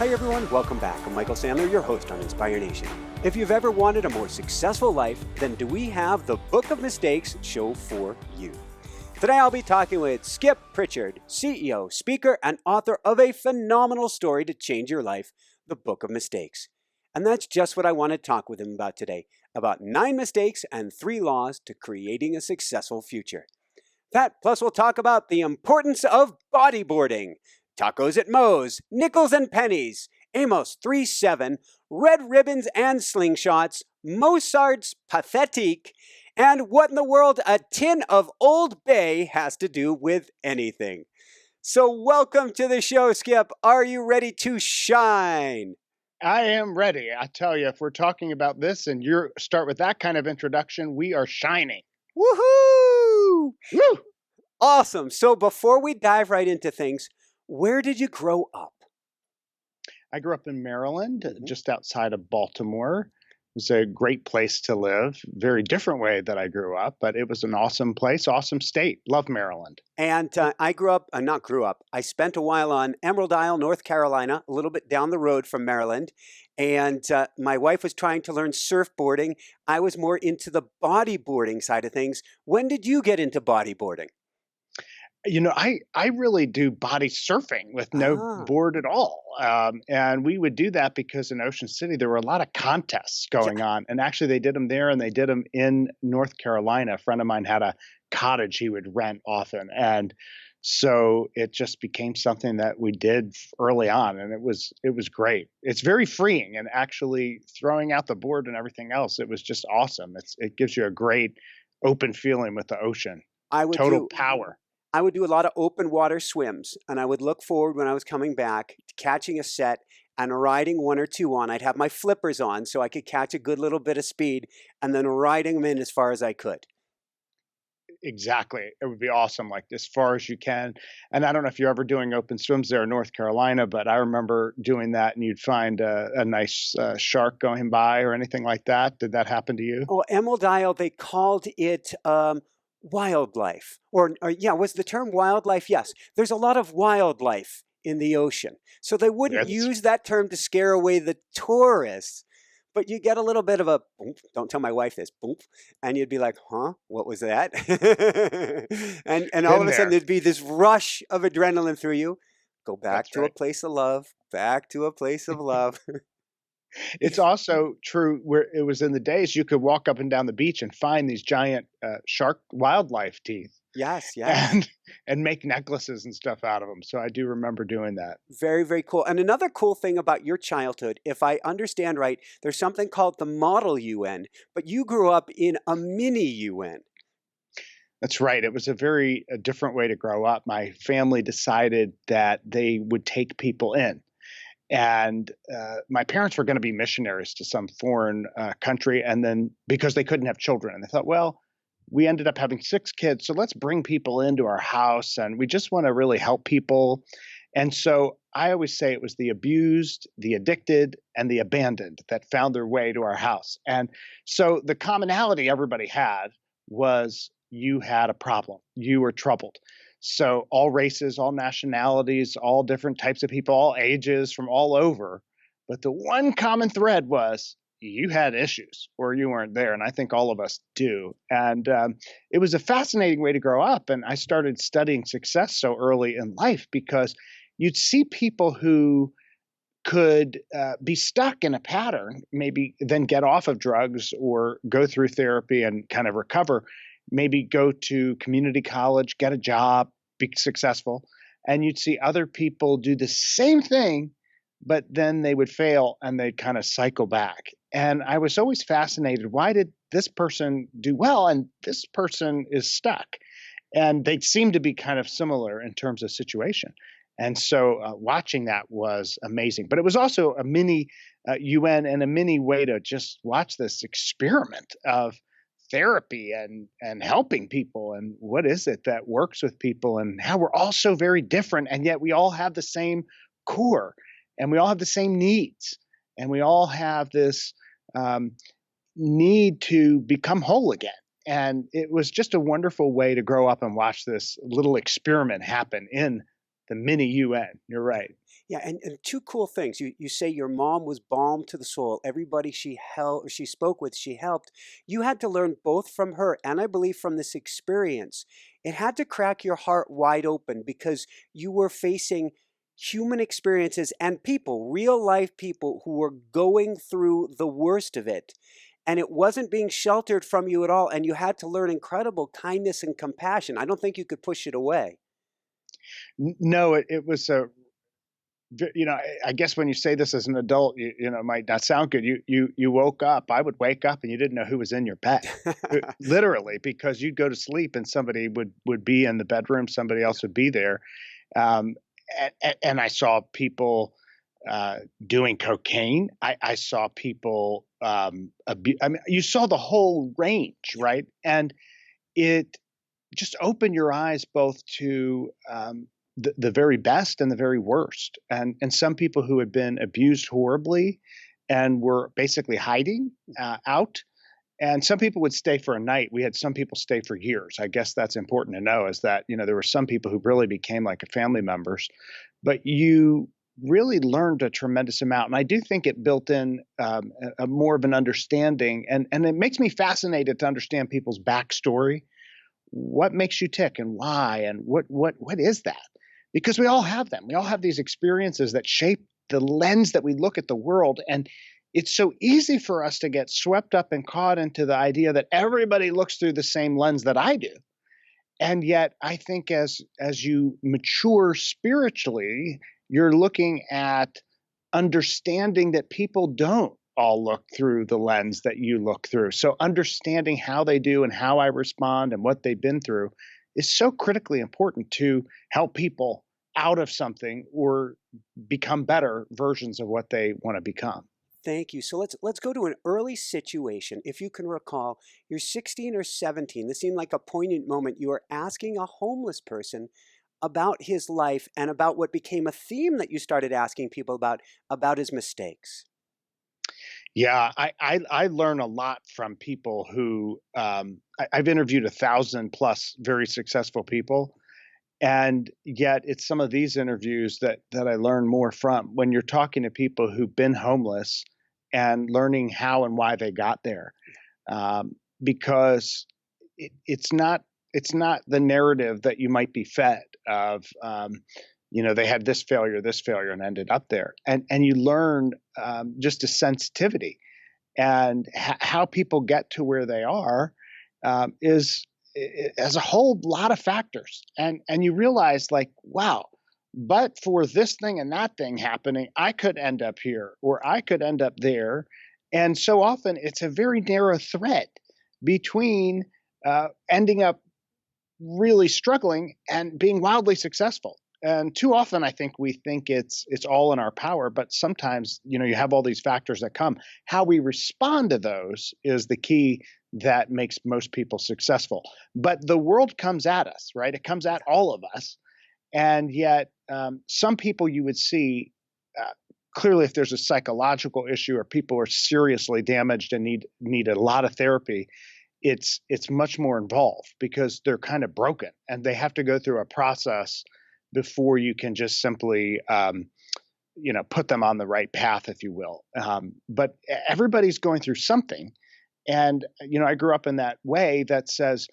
Hi everyone, welcome back. I'm Michael Sandler, your host on Inspire Nation. If you've ever wanted a more successful life, then do we have the Book of Mistakes show for you. Today I'll be talking with Skip Prichard, CEO, speaker, and author of a phenomenal story to change your life, The Book of Mistakes. And that's just what I want to talk with him about today, about 9 mistakes and 3 laws to creating a successful future. That, plus we'll talk about the importance of bodyboarding, tacos at Moe's, nickels and pennies, Amos 3:7, red ribbons and slingshots, Mozart's Pathétique, and what in the world a tin of Old Bay has to do with anything. So welcome to the show, Skip. Are you ready to shine? I am ready. I tell you, if we're talking about this and you start with that kind of introduction, we are shining. Woohoo! Woo! Awesome. So before we dive right into things, where did you grow up? I grew up in Maryland, just outside of Baltimore. It was a great place to live. Very different way that I grew up, but it was an awesome place, awesome state. Love Maryland. And I spent a while on Emerald Isle, North Carolina, a little bit down the road from Maryland. And my wife was trying to learn surfboarding. I was more into the bodyboarding side of things. When did you get into bodyboarding? You know, I really do body surfing with no board at all. And we would do that because in Ocean City, there were a lot of contests going on. And actually, they did them there and they did them in North Carolina. A friend of mine had a cottage he would rent often. And so it just became something that we did early on. And it was great. It's very freeing. And actually, throwing out the board and everything else, it was just awesome. It gives you a great open feeling with the ocean. Total power. I would do a lot of open water swims, and I would look forward when I was coming back to catching a set and riding 1 or 2 on. I'd have my flippers on so I could catch a good little bit of speed and then riding them in as far as I could. Exactly. It would be awesome, like as far as you can. And I don't know if you're ever doing open swims there in North Carolina, but I remember doing that and you'd find a nice shark going by or anything like that. Did that happen to you? Oh, Emerald Isle, they called it wildlife. Was the term wildlife? Yes. There's a lot of wildlife in the ocean. So they wouldn't use that term to scare away the tourists. But you get a little bit of a, boom, don't tell my wife this, boom, and you'd be like, huh, what was that? and all of a sudden there'd be this rush of adrenaline through you. Go back to a place of love, back to a place of love. It's also true where it was in the days you could walk up and down the beach and find these giant shark wildlife teeth. Yes. And make necklaces and stuff out of them. So I do remember doing that. Very, very cool. And another cool thing about your childhood, if I understand right, there's something called the Model UN, but you grew up in a mini UN. That's right. It was a different way to grow up. My family decided that they would take people in. And my parents were going to be missionaries to some foreign country. And then because they couldn't have children, and they thought, well, we ended up having 6 kids. So let's bring people into our house. And we just want to really help people. And so I always say it was the abused, the addicted, and the abandoned that found their way to our house. And so the commonality everybody had was you had a problem. You were troubled. So all races, all nationalities, all different types of people, all ages from all over. But the one common thread was you had issues or you weren't there. And I think all of us do. And it was a fascinating way to grow up. And I started studying success so early in life because you'd see people who could be stuck in a pattern, maybe then get off of drugs or go through therapy and kind of recover. Maybe go to community college, get a job, be successful. And you'd see other people do the same thing, but then they would fail and they'd kind of cycle back. And I was always fascinated. Why did this person do well and this person is stuck? And they seem to be kind of similar in terms of situation. And so watching that was amazing. But it was also a mini UN and a mini way to just watch this experiment of therapy and helping people and what is it that works with people and how we're all so very different and yet we all have the same core and we all have the same needs and we all have this need to become whole again. And it was just a wonderful way to grow up and watch this little experiment happen in the mini UN. You're right. Yeah, and two cool things. You say your mom was balm to the soul. Everybody she held, she spoke with, she helped. You had to learn both from her and I believe from this experience. It had to crack your heart wide open because you were facing human experiences and people, real life people who were going through the worst of it. And it wasn't being sheltered from you at all. And you had to learn incredible kindness and compassion. I don't think you could push it away. No, it was a, I guess when you say this as an adult, it might not sound good. You woke up. I would wake up and you didn't know who was in your bed, literally, because you'd go to sleep and somebody would be in the bedroom, somebody else would be there, um, and I saw people doing cocaine. I saw people. I mean, you saw the whole range, right? And it just opened your eyes both to the very best and the very worst, and some people who had been abused horribly and were basically hiding out, and some people would stay for a night. We had some people stay for years. I guess that's important to know, is that there were some people who really became like family members, but you really learned a tremendous amount, and I do think it built in a more of an understanding, and it makes me fascinated to understand people's backstory. What makes you tick and why, and what is that? Because we all have them. We all have these experiences that shape the lens that we look at the world. And it's so easy for us to get swept up and caught into the idea that everybody looks through the same lens that I do. And yet I think as you mature spiritually, you're looking at understanding that people don't all look through the lens that you look through. So understanding how they do and how I respond and what they've been through is so critically important to help people out of something or become better versions of what they want to become. Thank you. So let's go to an early situation. If you can recall, you're 16 or 17. This seemed like a poignant moment. You were asking a homeless person about his life and about what became a theme that you started asking people about his mistakes. Yeah, I learn a lot from people who I've interviewed 1,000 plus very successful people, and yet it's some of these interviews that I learn more from, when you're talking to people who've been homeless and learning how and why they got there, because it's not the narrative that you might be fed of. They had this failure, and ended up there. And you learn just a sensitivity, and how people get to where they are is as a whole lot of factors. And you realize, like, wow, but for this thing and that thing happening, I could end up here or I could end up there. And so often it's a very narrow thread between ending up really struggling and being wildly successful. And too often, I think we think it's all in our power, but sometimes, you have all these factors that come. How we respond to those is the key that makes most people successful. But the world comes at us, right? It comes at all of us. And yet, some people you would see clearly, if there's a psychological issue or people are seriously damaged and need a lot of therapy, it's much more involved because they're kind of broken and they have to go through a process before you can just simply, put them on the right path, if you will. But everybody's going through something. And, I grew up in that way that says,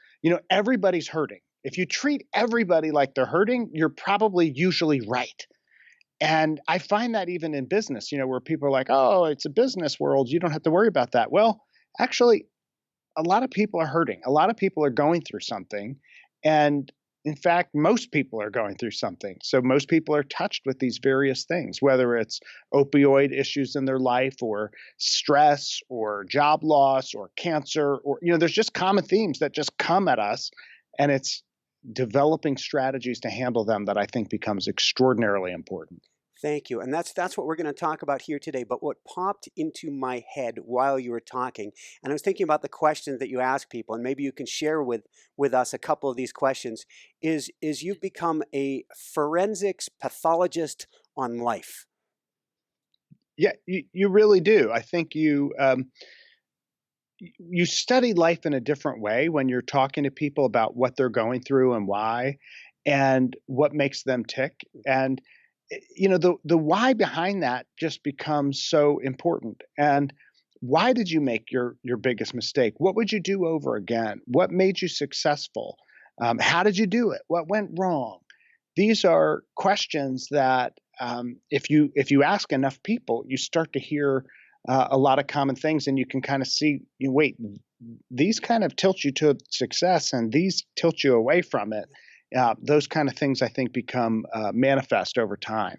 everybody's hurting. If you treat everybody like they're hurting, you're probably usually right. And I find that even in business, where people are like, oh, it's a business world, you don't have to worry about that. Well, actually, a lot of people are hurting. A lot of people are going through something. And in fact, most people are going through something. So most people are touched with these various things, whether it's opioid issues in their life or stress or job loss or cancer, or, there's just common themes that just come at us, and it's developing strategies to handle them that I think becomes extraordinarily important. Thank you. And that's what we're going to talk about here today. But what popped into my head while you were talking, and I was thinking about the questions that you ask people, and maybe you can share with us a couple of these questions, is you've become a forensics pathologist on life. Yeah, you really do. I think you study life in a different way when you're talking to people about what they're going through and why and what makes them tick. And the why behind that just becomes so important. And why did you make your biggest mistake? What would you do over again? What made you successful? How did you do it? What went wrong? These are questions that if you ask enough people, you start to hear a lot of common things, and you can kind of see, wait, these kind of tilt you to success, and these tilt you away from it. Those kind of things, I think, become manifest over time.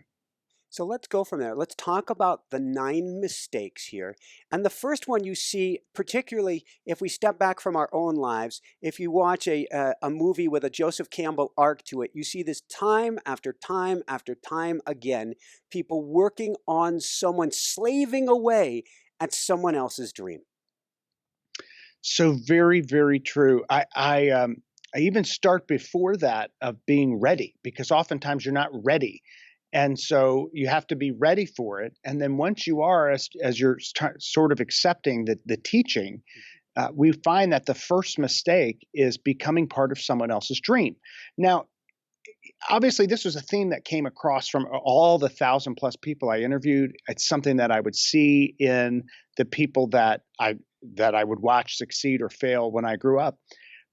So let's go from there. Let's talk about the 9 mistakes here. And the first one you see, particularly if we step back from our own lives, if you watch a movie with a Joseph Campbell arc to it, you see this time after time after time again, people working on someone, slaving away at someone else's dream. So very, very true. I even start before that of being ready, because oftentimes you're not ready. And so you have to be ready for it. And then once you are, as you're sort of accepting the teaching, we find that the first mistake is becoming part of someone else's dream. Now, obviously, this was a theme that came across from all the 1,000+ people I interviewed. It's something that I would see in the people that I would watch succeed or fail when I grew up.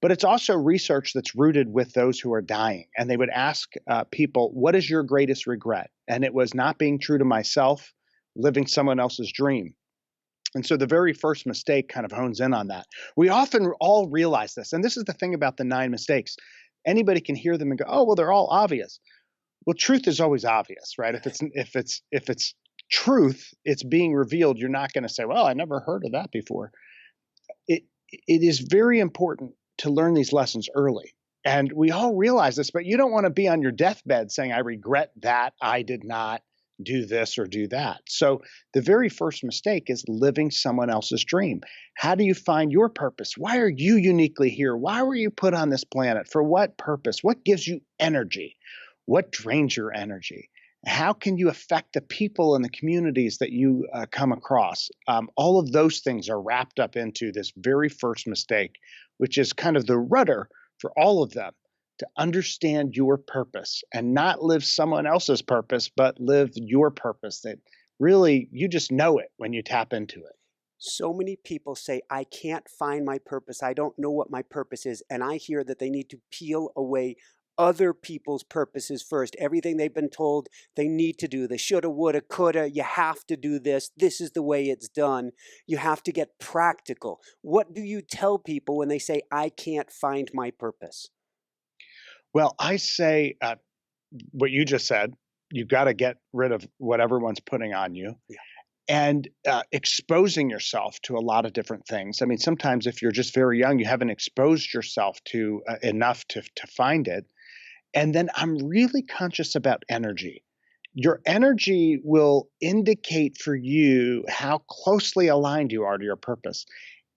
But it's also research that's rooted with those who are dying. And they would ask people, what is your greatest regret? And it was not being true to myself, living someone else's dream. And so the very first mistake kind of hones in on that. We often all realize this. And this is the thing about the 9 mistakes. Anybody can hear them and go, oh, well, they're all obvious. Well, truth is always obvious, right? If it's truth, it's being revealed. You're not going to say, well, I never heard of that before. It is very important to learn these lessons early. And we all realize this, but you don't want to be on your deathbed saying, I regret that I did not do this or do that. So the very first mistake is living someone else's dream. How do you find your purpose? Why are you uniquely here? Why were you put on this planet? For what purpose? What gives you energy? What drains your energy? How can you affect the people and the communities that you come across? All of those things are wrapped up into this very first mistake, which is kind of the rudder for all of them, to understand your purpose and not live someone else's purpose, but live your purpose that really you just know it when you tap into it. So many people say, I can't find my purpose. I don't know what my purpose is. And I hear that they need to peel away other people's purposes first. Everything they've been told they need to do, the shoulda, woulda, coulda, you have to do this. This is the way it's done. You have to get practical. What do you tell people when they say, I can't find my purpose? Well, I say what you just said. You've got to get rid of what everyone's putting on you. Yeah. And exposing yourself to a lot of different things. I mean, sometimes if you're just very young, you haven't exposed yourself to enough to find it. And then I'm really conscious about energy. Your energy will indicate for you how closely aligned you are to your purpose.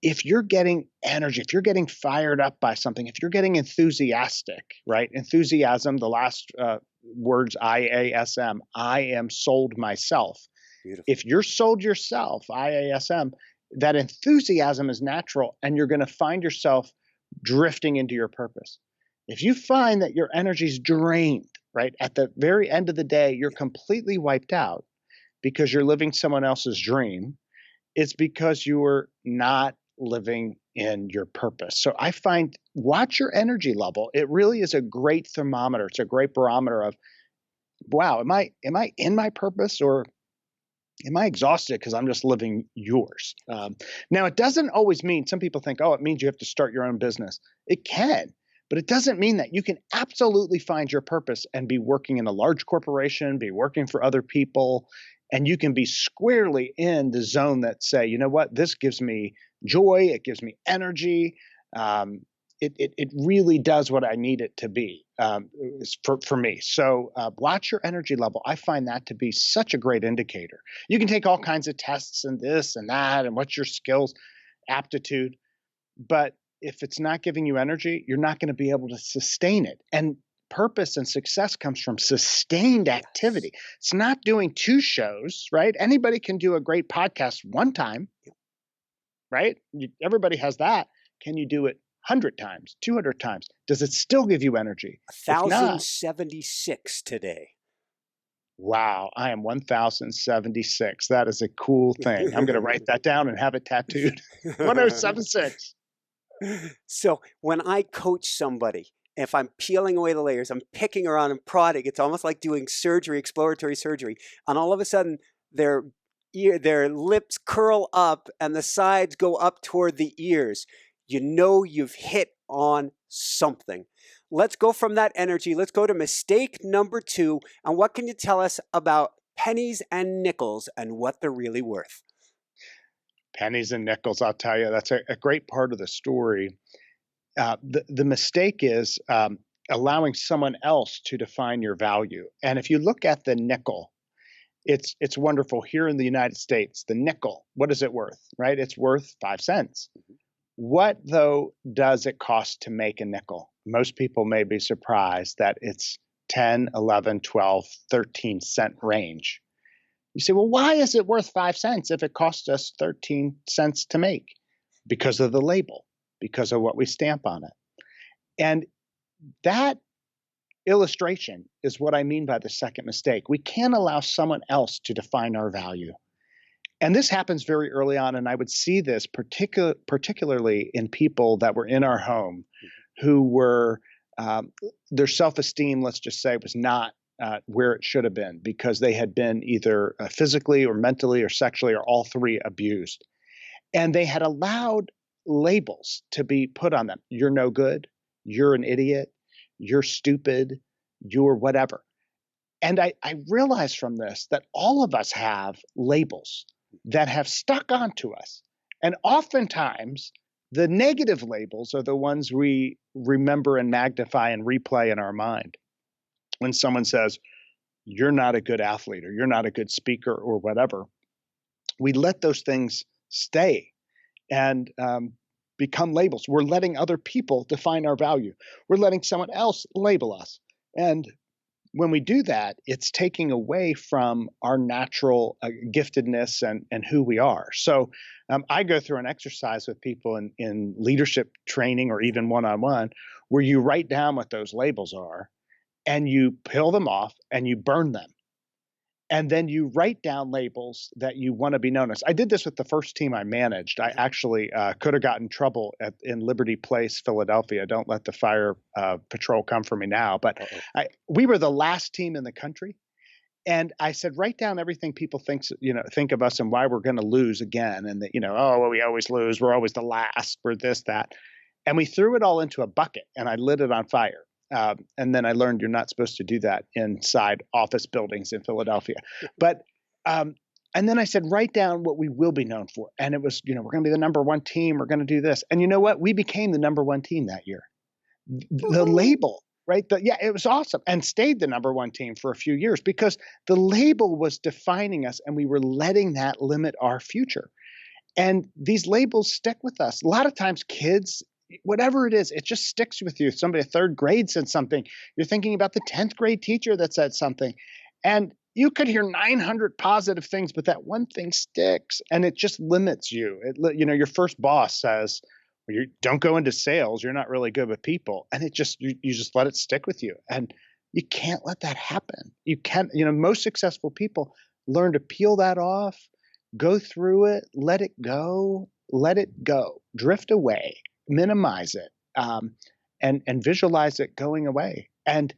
If you're getting energy, if you're getting fired up by something, if you're getting enthusiastic, right? Enthusiasm, the last words, IASM, I am sold myself. Beautiful. If you're sold yourself, IASM, that enthusiasm is natural, and you're going to find yourself drifting into your purpose. If you find that your energy's drained, right, at the very end of the day, you're completely wiped out because you're living someone else's dream, it's because you are not living in your purpose. So I find, watch your energy level. It really is a great thermometer. It's a great barometer of, wow, am I in my purpose, or am I exhausted because I'm just living yours? Now, it doesn't always mean, some people think, oh, it means you have to start your own business. It can, but it doesn't mean that. You can absolutely find your purpose and be working in a large corporation, be working for other people, and you can be squarely in the zone that say, you know what, this gives me joy, it gives me energy. It really does what I need it to be for me. So watch your energy level. I find that to be such a great indicator. You can take all kinds of tests and this and that and what's your skills, aptitude, but if it's not giving you energy, you're not going to be able to sustain it. And purpose and success comes from sustained activity. Yes. It's not doing 2 shows, right? Anybody can do a great podcast one time, right? Everybody has that. Can you do it 100 times, 200 times? Does it still give you energy? If not, 1,076 today. wow, I am 1076. That is a cool thing. I'm going to write that down and have it tattooed. 1076. So when I coach somebody, if I'm peeling away the layers, I'm picking around and prodding, it's almost like doing surgery, exploratory surgery. And all of a sudden, their lips curl up and the sides go up toward the ears. You know you've hit on something. Let's go from that energy. Let's go to mistake number 2. And what can you tell us about pennies and nickels and what they're really worth? Pennies and nickels, I'll tell you, that's a great part of the story. The mistake is allowing someone else to define your value. And if you look at the nickel, it's wonderful. Here in the United States, the nickel, what is it worth, right? It's worth 5 cents. What, though, does it cost to make a nickel? Most people may be surprised that it's 10, 11, 12, 13 cent range. You say, well, why is it worth 5 cents if it costs us 13 cents to make? Because of the label, because of what we stamp on it. And that illustration is what I mean by the second mistake. We can't allow someone else to define our value. And this happens very early on, and I would see this particularly in people that were in our home who were, their self-esteem, let's just say, was not where it should have been because they had been either physically or mentally or sexually or all three abused. And they had allowed labels to be put on them. You're no good. You're an idiot. You're stupid. You're whatever. And I realized from this that all of us have labels that have stuck onto us. And oftentimes, the negative labels are the ones we remember and magnify and replay in our mind. When someone says, you're not a good athlete or you're not a good speaker or whatever, we let those things stay and become labels. We're letting other people define our value. We're letting someone else label us. And when we do that, it's taking away from our natural giftedness and who we are. So I go through an exercise with people in leadership training or even one-on-one where you write down what those labels are and you peel them off and you burn them. And then you write down labels that you want to be known as. I did this with the first team I managed. I actually could have gotten in trouble in Liberty Place, Philadelphia. Don't let the fire patrol come for me now. But we were the last team in the country. And I said, write down everything people think of us and why we're going to lose again. And oh, well, we always lose. We're always the last. We're this, that. And we threw it all into a bucket and I lit it on fire. And then I learned you're not supposed to do that inside office buildings in Philadelphia. But and then I said, write down what we will be known for. And it was, we're going to be the number one team. We're going to do this. And you know what? We became the number one team that year. The label, right? It was awesome and stayed the number one team for a few years because the label was defining us and we were letting that limit our future. And these labels stick with us. A lot of times kids, whatever it is, it just sticks with you. Somebody in third grade said something. You're thinking about the 10th grade teacher that said something. And you could hear 900 positive things, but that one thing sticks and it just limits you. Your first boss says, well, you don't go into sales. You're not really good with people. And you just let it stick with you. And you can't let that happen. You can't, most successful people learn to peel that off, go through it, let it go, drift away. Minimize it and visualize it going away and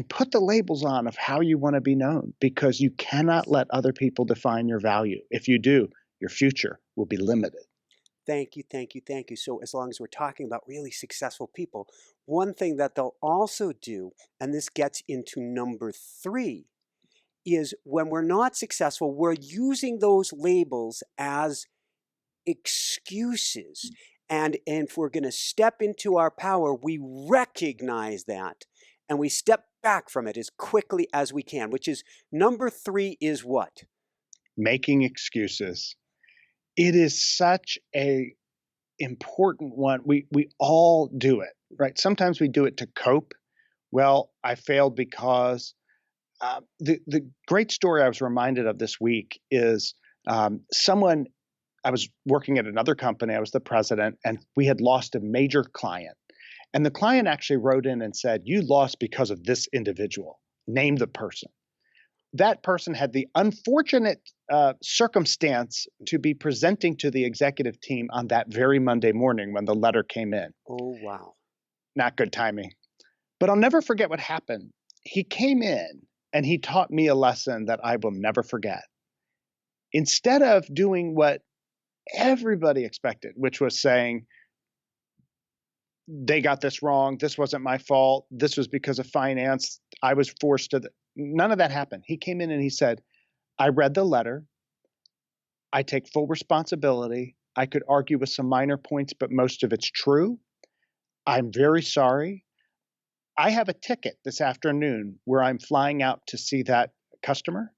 put the labels on of how you want to be known because you cannot let other people define your value. If you do, your future will be limited. Thank you, thank you, thank you. So as long as we're talking about really successful people, one thing that they'll also do, and this gets into number 3, is when we're not successful, we're using those labels as excuses. And if we're going to step into our power, we recognize that and we step back from it as quickly as we can, which is number 3 is what? Making excuses. It is such a important one. We all do it, right? Sometimes we do it to cope. Well, I failed because the great story I was reminded of this week is someone I was working at another company. I was the president, and we had lost a major client. And the client actually wrote in and said, "You lost because of this individual. Name the person." That person had the unfortunate circumstance to be presenting to the executive team on that very Monday morning when the letter came in. Oh, wow. Not good timing. But I'll never forget what happened. He came in and he taught me a lesson that I will never forget. Instead of doing what everybody expected, which was saying, they got this wrong, this wasn't my fault, this was because of finance, I was forced to, none of that happened. He came in and he said, "I read the letter, I take full responsibility, I could argue with some minor points, but most of it's true. I'm very sorry. I have a ticket this afternoon where I'm flying out to see that customer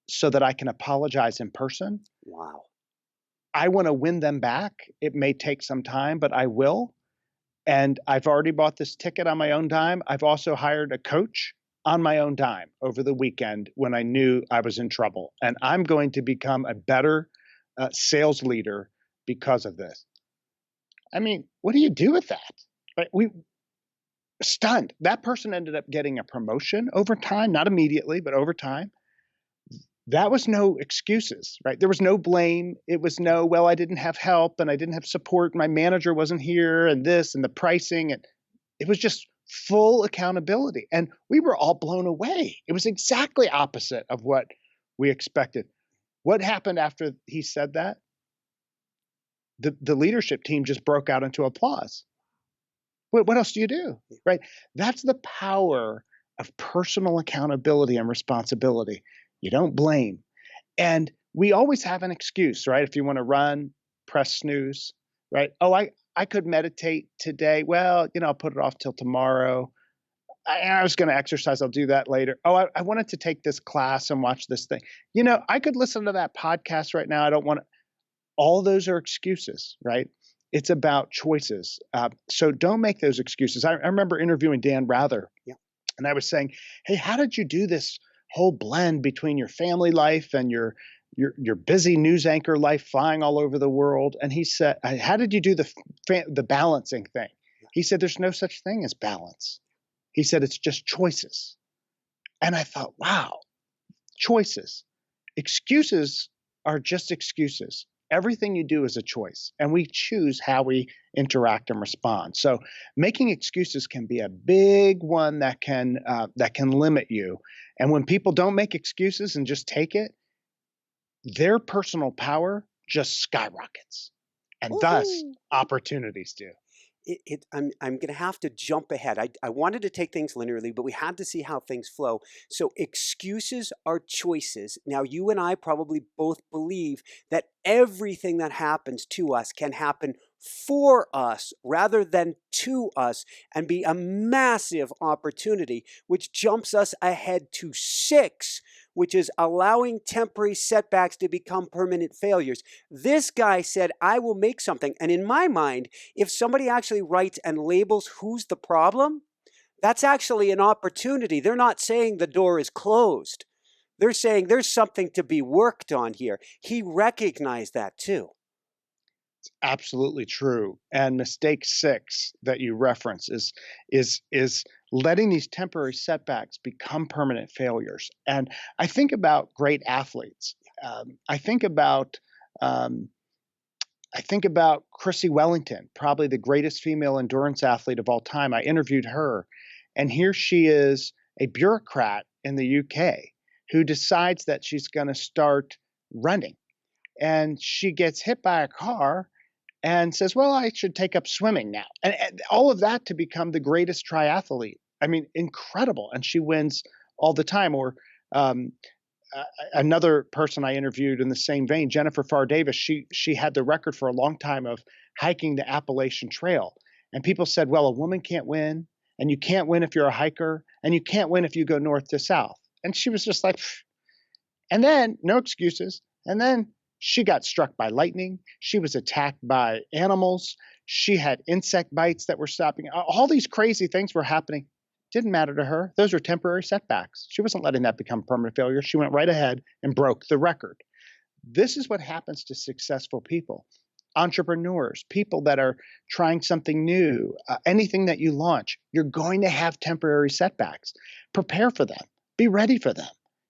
so that I can apologize in person. Wow. I want to win them back. It may take some time, but I will. And I've already bought this ticket on my own dime. I've also hired a coach on my own dime over the weekend when I knew I was in trouble. And I'm going to become a better sales leader because of this." I mean, what do you do with that? Right? We stunned. That person ended up getting a promotion over time, not immediately, but over time. That was no excuses, right? There was no blame. It was no, well, I didn't have help and I didn't have support. My manager wasn't here and this and the pricing. And it was just full accountability. And we were all blown away. It was exactly opposite of what we expected. What happened after he said that? The leadership team just broke out into applause. What else do you do, right? That's the power of personal accountability and responsibility. You don't blame. And we always have an excuse, right? If you want to run, press snooze, right? Oh, I could meditate today. Well, I'll put it off till tomorrow. I was going to exercise. I'll do that later. Oh, I wanted to take this class and watch this thing. I could listen to that podcast right now. I don't want to. All those are excuses, right? It's about choices. So don't make those excuses. I remember interviewing Dan Rather, and I was saying, "Hey, how did you do this whole blend between your family life and your busy news anchor life, flying all over the world?" And he said, "How did you do the balancing thing?" He said, "There's no such thing as balance." He said, "It's just choices." And I thought, wow, choices. Excuses are just excuses. Everything you do is a choice, and we choose how we interact and respond. So making excuses can be a big one that can limit you. And when people don't make excuses and just take it, their personal power just skyrockets, and thus opportunities do. I'm going to have to jump ahead. I wanted to take things linearly, but we had to see how things flow. So excuses are choices. Now, you and I probably both believe that everything that happens to us can happen for us rather than to us and be a massive opportunity, which jumps us ahead to 6, which is allowing temporary setbacks to become permanent failures. This guy said, "I will make something." And in my mind, if somebody actually writes and labels who's the problem, that's actually an opportunity. They're not saying the door is closed. They're saying there's something to be worked on here. He recognized that too. It's absolutely true. And mistake 6 that you reference is letting these temporary setbacks become permanent failures. And I think about great athletes. I think about Chrissy Wellington, probably the greatest female endurance athlete of all time. I interviewed her, and here she is, a bureaucrat in the UK who decides that she's going to start running. And she gets hit by a car and says, "Well, I should take up swimming now." And all of that to become the greatest triathlete. I mean, incredible. And she wins all the time. Or another person I interviewed in the same vein, Jennifer Farr Davis, she had the record for a long time of hiking the Appalachian Trail. And people said, "Well, a woman can't win, and you can't win if you're a hiker, and you can't win if you go north to south." And she was just like, pfft. And then no excuses. And then she got struck by lightning. She was attacked by animals. She had insect bites that were stopping. All these crazy things were happening. Didn't matter to her. Those were temporary setbacks. She wasn't letting that become permanent failure. She went right ahead and broke the record. This is what happens to successful people, entrepreneurs, people that are trying something new, anything that you launch. You're going to have temporary setbacks. Prepare for them. Be ready for them.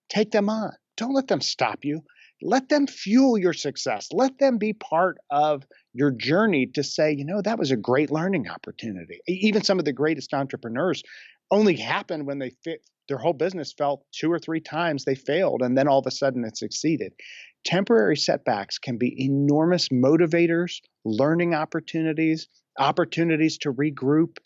Take them on. Don't let them stop you. Let them fuel your success. Let them be part of your journey to say, that was a great learning opportunity. Even some of the greatest entrepreneurs only happen when their whole business fell 2 or 3 times, they failed, and then all of a sudden it succeeded. Temporary setbacks can be enormous motivators, learning opportunities, opportunities to regroup.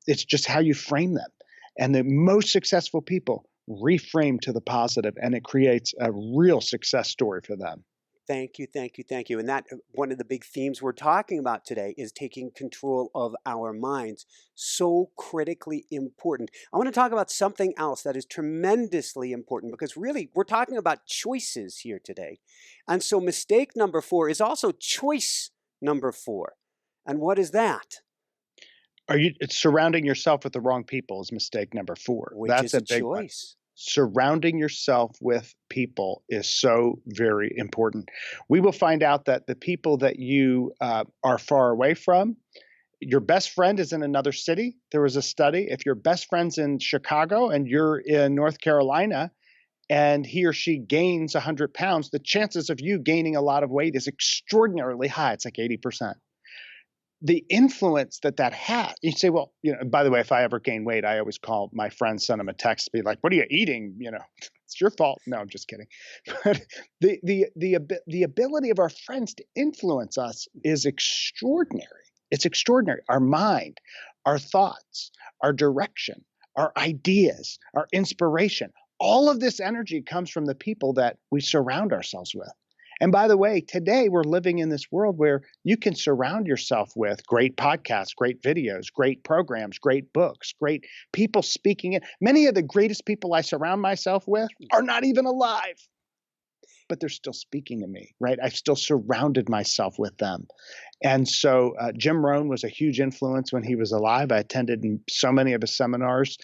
It's just how you frame them. And the most successful people reframe to the positive, and it creates a real success story for them. Thank you, thank you, thank you. And that one of the big themes we're talking about today is taking control of our minds. So critically important. I want to talk about something else that is tremendously important, because really we're talking about choices here today. And so mistake number 4 is also choice number 4. And what is that? It's surrounding yourself with the wrong people is mistake number 4. Which That's is a big one. choice. Surrounding yourself with people is so very important. We will find out that the people that you are far away from, your best friend is in another city. There was a study. If your best friend's in Chicago and you're in North Carolina, and he or she gains 100 pounds, the chances of you gaining a lot of weight is extraordinarily high. It's like 80%. The influence that has, you say, well, by the way, if I ever gain weight, I always call my friends, send them a text, be like, what are you eating? It's your fault. No, I'm just kidding. But the ability of our friends to influence us is extraordinary. It's extraordinary. Our mind, our thoughts, our direction, our ideas, our inspiration, all of this energy comes from the people that we surround ourselves with. And by the way, today we're living in this world where you can surround yourself with great podcasts, great videos, great programs, great books, great people speaking it. Many of the greatest people I surround myself with are not even alive, but they're still speaking to me, right? I've still surrounded myself with them. And so Jim Rohn was a huge influence when he was alive. I attended so many of his seminars,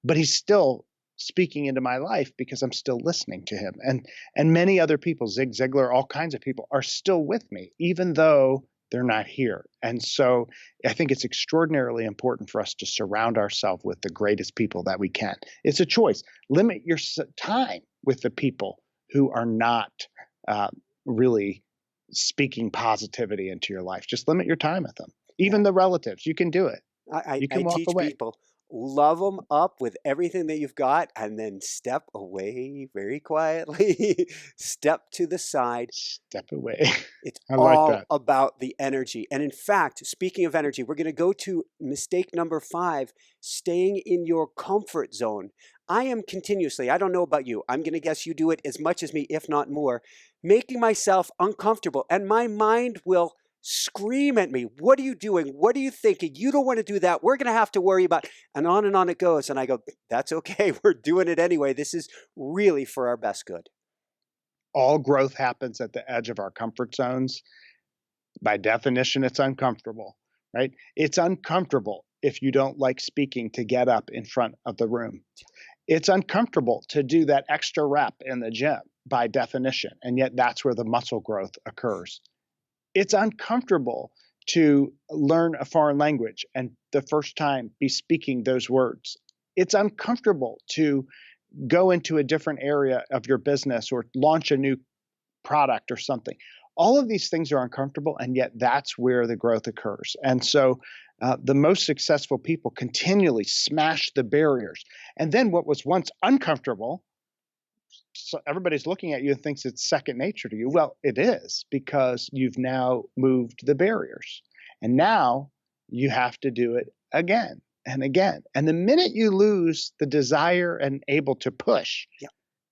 but he's still speaking into my life because I'm still listening to him. And many other people, Zig Ziglar, all kinds of people are still with me, even though they're not here. And so I think it's extraordinarily important for us to surround ourselves with the greatest people that we can. It's a choice. Limit your time with the people who are not really speaking positivity into your life. Just limit your time with them. Even the relatives, you can do it. You can walk teach away. People, love them up with everything that you've got, and then step away very quietly. Step to the side. Step away. It's I all like that. about the energy. And in fact, speaking of energy, we're going to go to mistake number 5, staying in your comfort zone. I am continuously, I don't know about you, I'm going to guess you do it as much as me, if not more, making myself uncomfortable. And my mind will scream at me. What are you doing? What are you thinking? You don't want to do that. We're going to have to worry about, and on it goes. And I go, that's okay. We're doing it anyway. This is really for our best good. All growth happens at the edge of our comfort zones. By definition, it's uncomfortable, right? It's uncomfortable if you don't like speaking to get up in front of the room. It's uncomfortable to do that extra rep in the gym by definition. And yet that's where the muscle growth occurs. It's uncomfortable to learn a foreign language and the first time be speaking those words. It's uncomfortable to go into a different area of your business or launch a new product or something. All of these things are uncomfortable, and yet that's where the growth occurs. And so the most successful people continually smash the barriers. And then what was once uncomfortable, so everybody's looking at you and thinks it's second nature to you. Well, it is, because you've now moved the barriers. And now you have to do it again and again. And the minute you lose the desire and able to push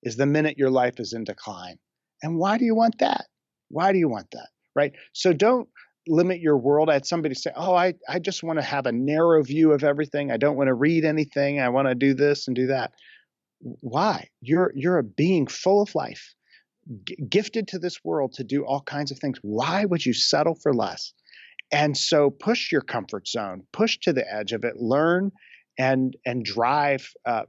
is the minute your life is in decline. And why do you want that? Why do you want that? Right? So don't limit your world. I had somebody say, oh, I just want to have a narrow view of everything. I don't want to read anything. I want to do this and do that. Why? You're a being full of life, gifted to this world to do all kinds of things. Why would you settle for less? And so push your comfort zone, push to the edge of it, learn and drive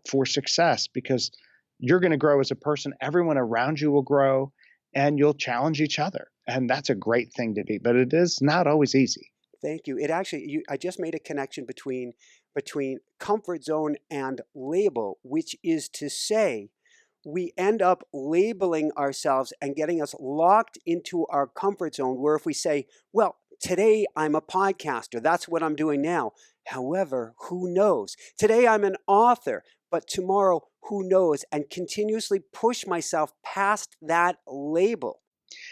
for success, because you're going to grow as a person. Everyone around you will grow. and you'll challenge each other. And that's a great thing to be, but it is not always easy. Thank you. It actually, I just made a connection between comfort zone and label, which is to say, we end up labeling ourselves and getting us locked into our comfort zone. Where if we say, "Well, today I'm a podcaster. That's what I'm doing now. However, who knows? Today I'm an author, but tomorrow, who knows?" And continuously push myself past that label.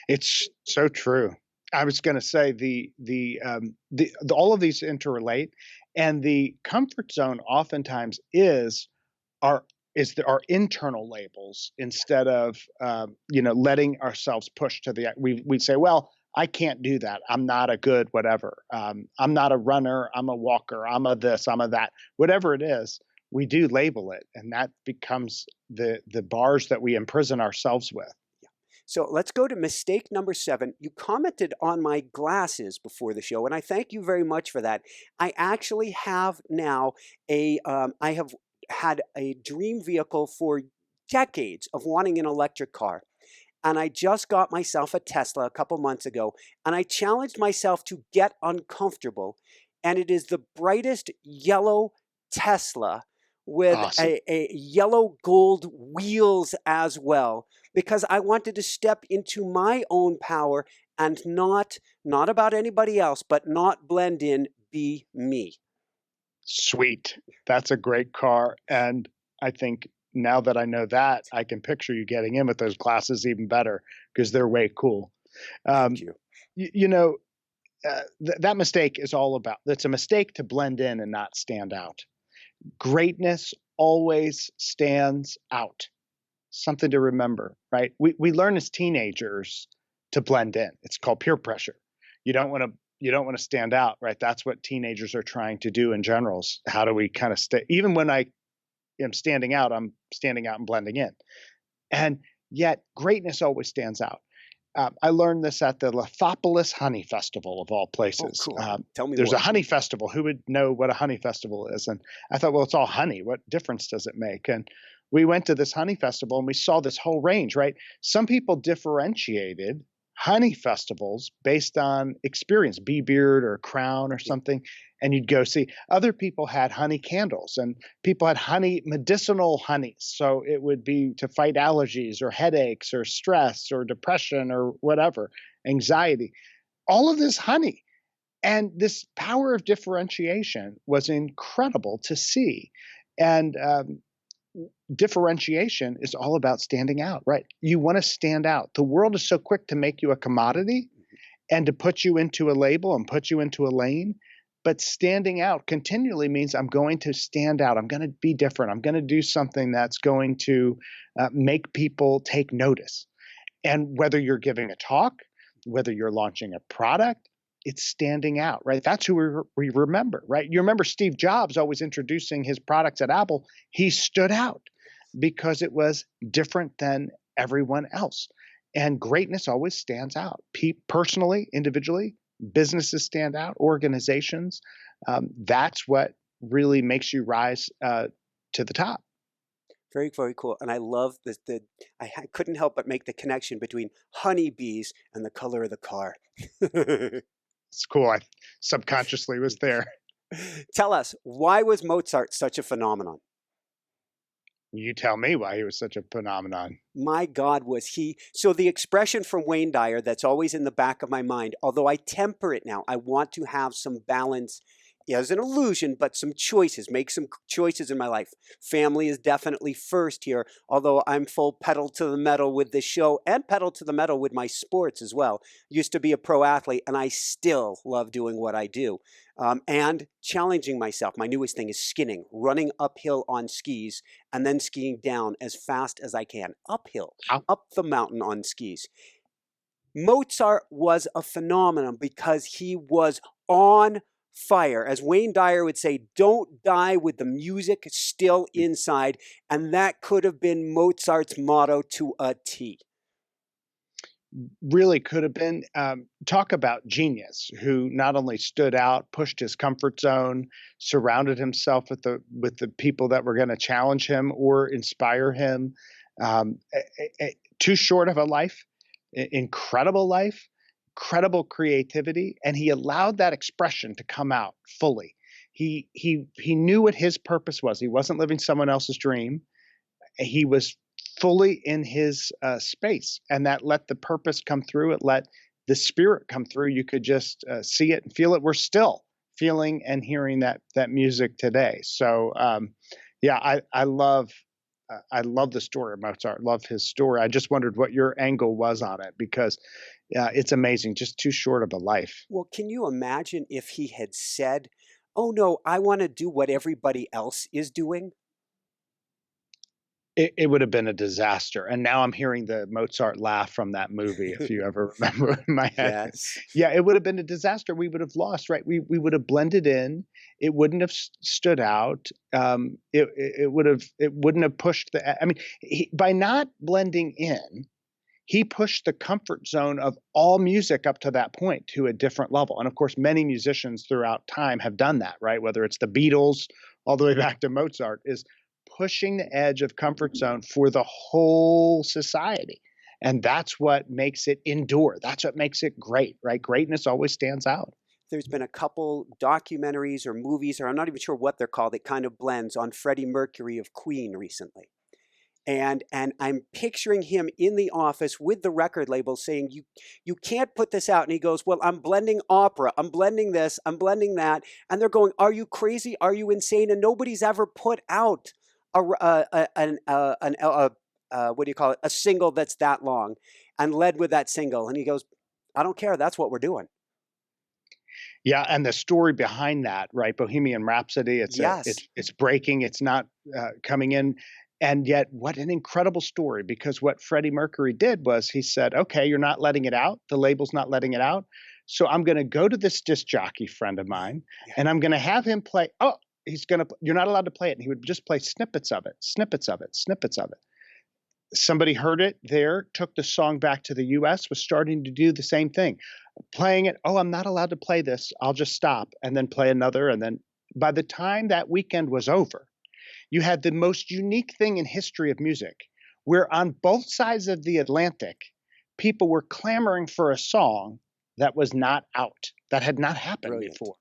It's so true. I was going to say all of these interrelate, and the comfort zone oftentimes our internal labels instead of letting ourselves push to the we'd say, well, I can't do that. I'm not a good whatever. I'm not a runner. I'm a walker. I'm a this. I'm a that. Whatever it is, we do label it, and that becomes the bars that we imprison ourselves with. So let's go to mistake number 7. You commented on my glasses before the show, and I thank you very much for that. I actually have now I have had a dream vehicle for decades of wanting an electric car. And I just got myself a Tesla a couple months ago, and I challenged myself to get uncomfortable. And it is the brightest yellow Tesla with Awesome. a yellow gold wheels as well, because I wanted to step into my own power and not about anybody else, but not blend in, be me. Sweet. That's a great car. And I think now that I know that, I can picture you getting in with those glasses even better because they're way cool. Thank you. You know, that mistake is all about, it's a mistake to blend in and not stand out. Greatness always stands out. Something to remember, right? We learn as teenagers to blend in. It's called peer pressure. You don't want to stand out, right? That's what teenagers are trying to do in general. How do we kind of stay? Even when I am standing out, I'm standing out and blending in. And yet greatness always stands out. I learned this at the Lithopolis Honey Festival of all places. Oh, cool. Tell me There's more. a honey festival. Who would know what a honey festival is? And I thought, well, it's all honey. What difference does it make? And we went to this honey festival and we saw this whole range, right? Some people differentiated honey festivals based on experience, Bee Beard or Crown or something, and you'd go see. Other people had honey candles, and people had honey, medicinal honeys. So it would be to fight allergies or headaches or stress or depression or whatever, anxiety. All of this honey. And this power of differentiation was incredible to see. And differentiation is all about standing out, right? You want to stand out. The world is so quick to make you a commodity and to put you into a label and put you into a lane. But standing out continually means I'm going to stand out. I'm going to be different. I'm going to do something that's going to make people take notice. And whether you're giving a talk, whether you're launching a product, it's standing out, right? That's who we remember, right? You remember Steve Jobs always introducing his products at Apple. He stood out because it was different than everyone else. And greatness always stands out. Personally, individually, businesses stand out, organizations. That's what really makes you rise to the top. Very, very cool. And I love this. I couldn't help but make the connection between honeybees and the color of the car. It's cool. I subconsciously was there. Tell us, why was Mozart such a phenomenon? You tell me why he was such a phenomenon. My God, was he. So the expression from Wayne Dyer that's always in the back of my mind, although I temper it now, I want to have some balance as an illusion, but some choices, make some choices in my life. Family is definitely first here, although I'm full pedal to the metal with this show and pedal to the metal with my sports as well. Used to be a pro athlete, and I still love doing what I do. And challenging myself. My newest thing is skinning, running uphill on skis and then skiing down as fast as I can, uphill, up the mountain on skis. Mozart was a phenomenon because he was on fire. As Wayne Dyer would say, don't die with the music still inside. And that could have been Mozart's motto to a T. Really could have been. Talk about genius, who not only stood out, pushed his comfort zone, surrounded himself with the people that were going to challenge him or inspire him. Too short of a life incredible life, incredible creativity, and he allowed that expression to come out fully. He knew what his purpose was. He wasn't living someone else's dream. He was fully in his space, and that let the purpose come through. It let the spirit come through. You could just see it and feel it. We're still feeling and hearing that music today. So yeah, I love the story of Mozart. Love his story. I just wondered what your angle was on it, because it's amazing. Just too short of a life. Well, can you imagine if he had said, "Oh no, I want to do what everybody else is doing"? It would have been a disaster. And now I'm hearing the Mozart laugh from that movie, if you ever remember, in my head. Yes. Yeah, it would have been a disaster. We would have lost, right? We would have blended in. It wouldn't have stood out. It wouldn't have pushed the. I mean, by not blending in, he pushed the comfort zone of all music up to that point to a different level. And of course, many musicians throughout time have done that, right? Whether it's the Beatles all the way back to Mozart, is pushing the edge of comfort zone for the whole society. And that's what makes it endure. That's what makes it great, right? Greatness always stands out. There's been a couple documentaries or movies, or I'm not even sure what they're called, that kind of blends on Freddie Mercury of Queen recently. And I'm picturing him in the office with the record label saying, you can't put this out. And he goes, well, I'm blending opera. I'm blending this. I'm blending that. And they're going, are you crazy? Are you insane? And nobody's ever put out what do you call it? A single that's that long and led with that single. And he goes, I don't care. That's what we're doing. Yeah, and the story behind that, right? Bohemian Rhapsody. Yes. It's breaking. It's not coming in. And yet, what an incredible story, because what Freddie Mercury did was he said, okay, you're not letting it out. The label's not letting it out. So I'm going to go to this disc jockey friend of mine, and I'm going to have him play. Oh, you're not allowed to play it. And he would just play snippets of it, snippets of it, snippets of it. Somebody heard it there, took the song back to the US, was starting to do the same thing. Playing it, oh, I'm not allowed to play this. I'll just stop, and then play another. And then by the time that weekend was over, you had the most unique thing in history of music, where on both sides of the Atlantic, people were clamoring for a song that was not out, that had not happened before.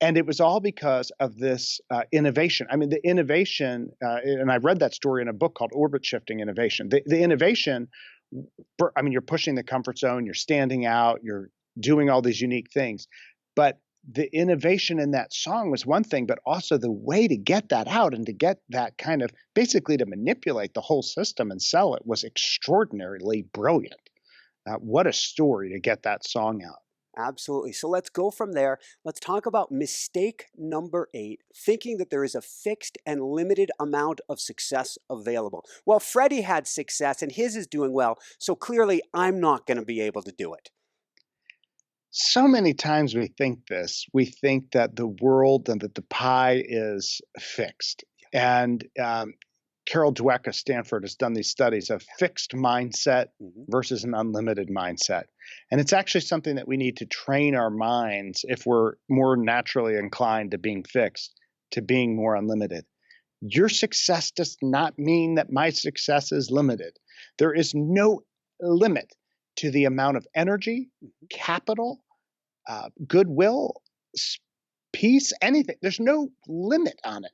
And it was all because of this innovation. I mean, the innovation, and I read that story in a book called Orbit Shifting Innovation. The innovation, I mean, you're pushing the comfort zone, you're standing out, you're doing all these unique things. But the innovation in that song was one thing, but also the way to get that out and to get that kind of, basically to manipulate the whole system and sell it, was extraordinarily brilliant. What a story to get that song out. Absolutely. So let's go from there. Let's talk about mistake number 8, thinking that there is a fixed and limited amount of success available. Well, Freddie had success and his is doing well, so clearly I'm not going to be able to do it. So many times we think this. We think that the world and that the pie is fixed. And Carol Dweck of Stanford has done these studies of fixed mindset versus an unlimited mindset. And it's actually something that we need to train our minds, if we're more naturally inclined to being fixed, to being more unlimited. Your success does not mean that my success is limited. There is no limit to the amount of energy, capital, goodwill, peace, anything. There's no limit on it.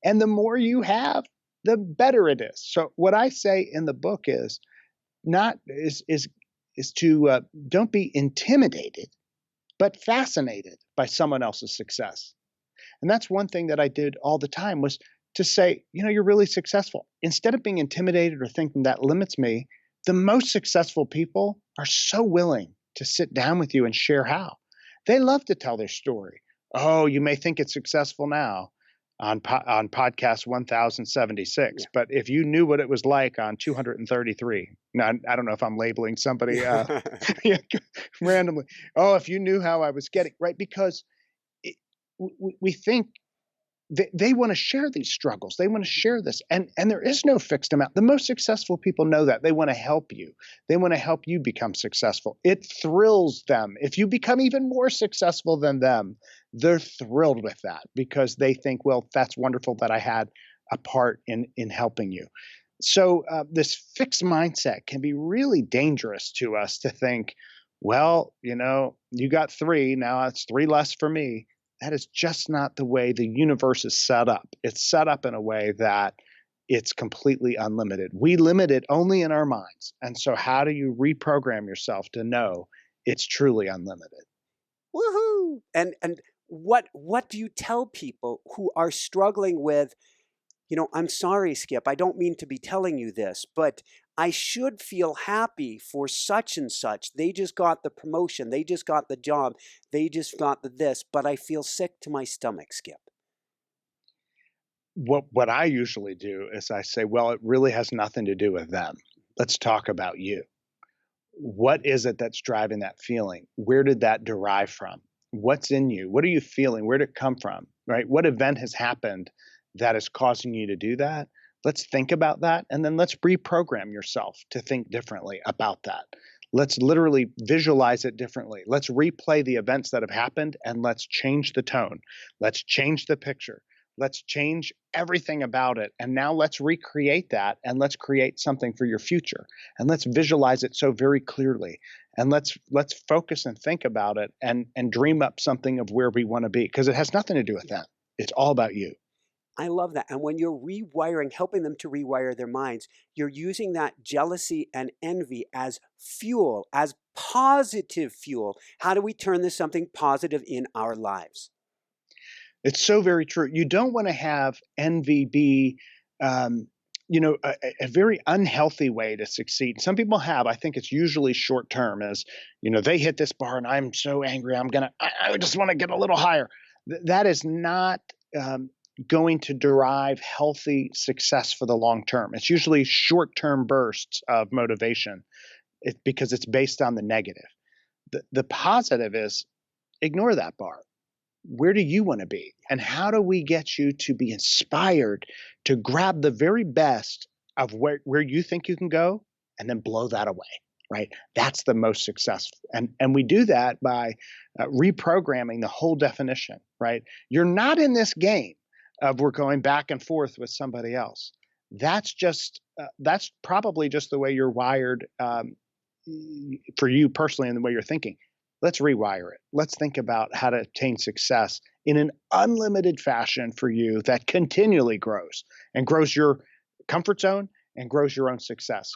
And the more you have, the better it is. So what I say in the book is to don't be intimidated, but fascinated by someone else's success. And that's one thing that I did all the time, was to say, you're really successful. Instead of being intimidated or thinking that limits me, the most successful people are so willing to sit down with you and share how. They love to tell their story. Oh, you may think it's successful now on podcast 1076, but if you knew what it was like on 233, now I don't know if I'm labeling somebody randomly. Oh, if you knew how I was getting, right? Because we think they want to share these struggles. They want to share this. And there is no fixed amount. The most successful people know that. They want to help you. They want to help you become successful. It thrills them. If you become even more successful than them, they're thrilled with that, because they think, well, that's wonderful that I had a part in helping you. This fixed mindset can be really dangerous to us to think, well, you got three, now it's three less for me. That is just not the way the universe is set up. It's set up in a way that it's completely unlimited. We limit it only in our minds. And so how do you reprogram yourself to know it's truly unlimited? Woohoo! And what do you tell people who are struggling with, I'm sorry, Skip, I don't mean to be telling you this, but I should feel happy for such and such. They just got the promotion, they just got the job, they just got the this, but I feel sick to my stomach, Skip. What I usually do is I say, well, it really has nothing to do with them. Let's talk about you. What is it that's driving that feeling? Where did that derive from? What's in you? What are you feeling? Where did it come from? Right? What event has happened that is causing you to do that? Let's think about that. And then let's reprogram yourself to think differently about that. Let's literally visualize it differently. Let's replay the events that have happened and let's change the tone. Let's change the picture. Let's change everything about it. And now let's recreate that and let's create something for your future. And let's visualize it so very clearly. And let's focus and think about it and dream up something of where we want to be, because it has nothing to do with them. It's all about you. I love that. And when you're rewiring, helping them to rewire their minds, you're using that jealousy and envy as fuel, as positive fuel. How do we turn this something positive in our lives? It's so very true. You don't want to have envy be, a very unhealthy way to succeed. Some people have. I think it's usually short term. As they hit this bar, and I'm so angry. I just want to get a little higher. That is not going to derive healthy success for the long term. It's usually short term bursts of motivation, because it's based on the negative. The positive is ignore that bar. Where do you want to be? And how do we get you to be inspired to grab the very best of where you think you can go and then blow that away, right? That's the most successful. And we do that by reprogramming the whole definition, right? You're not in this game of we're going back and forth with somebody else. That's probably just the way you're wired for you personally and the way you're thinking. Let's rewire it. Let's think about how to attain success in an unlimited fashion for you that continually grows and grows your comfort zone and grows your own success.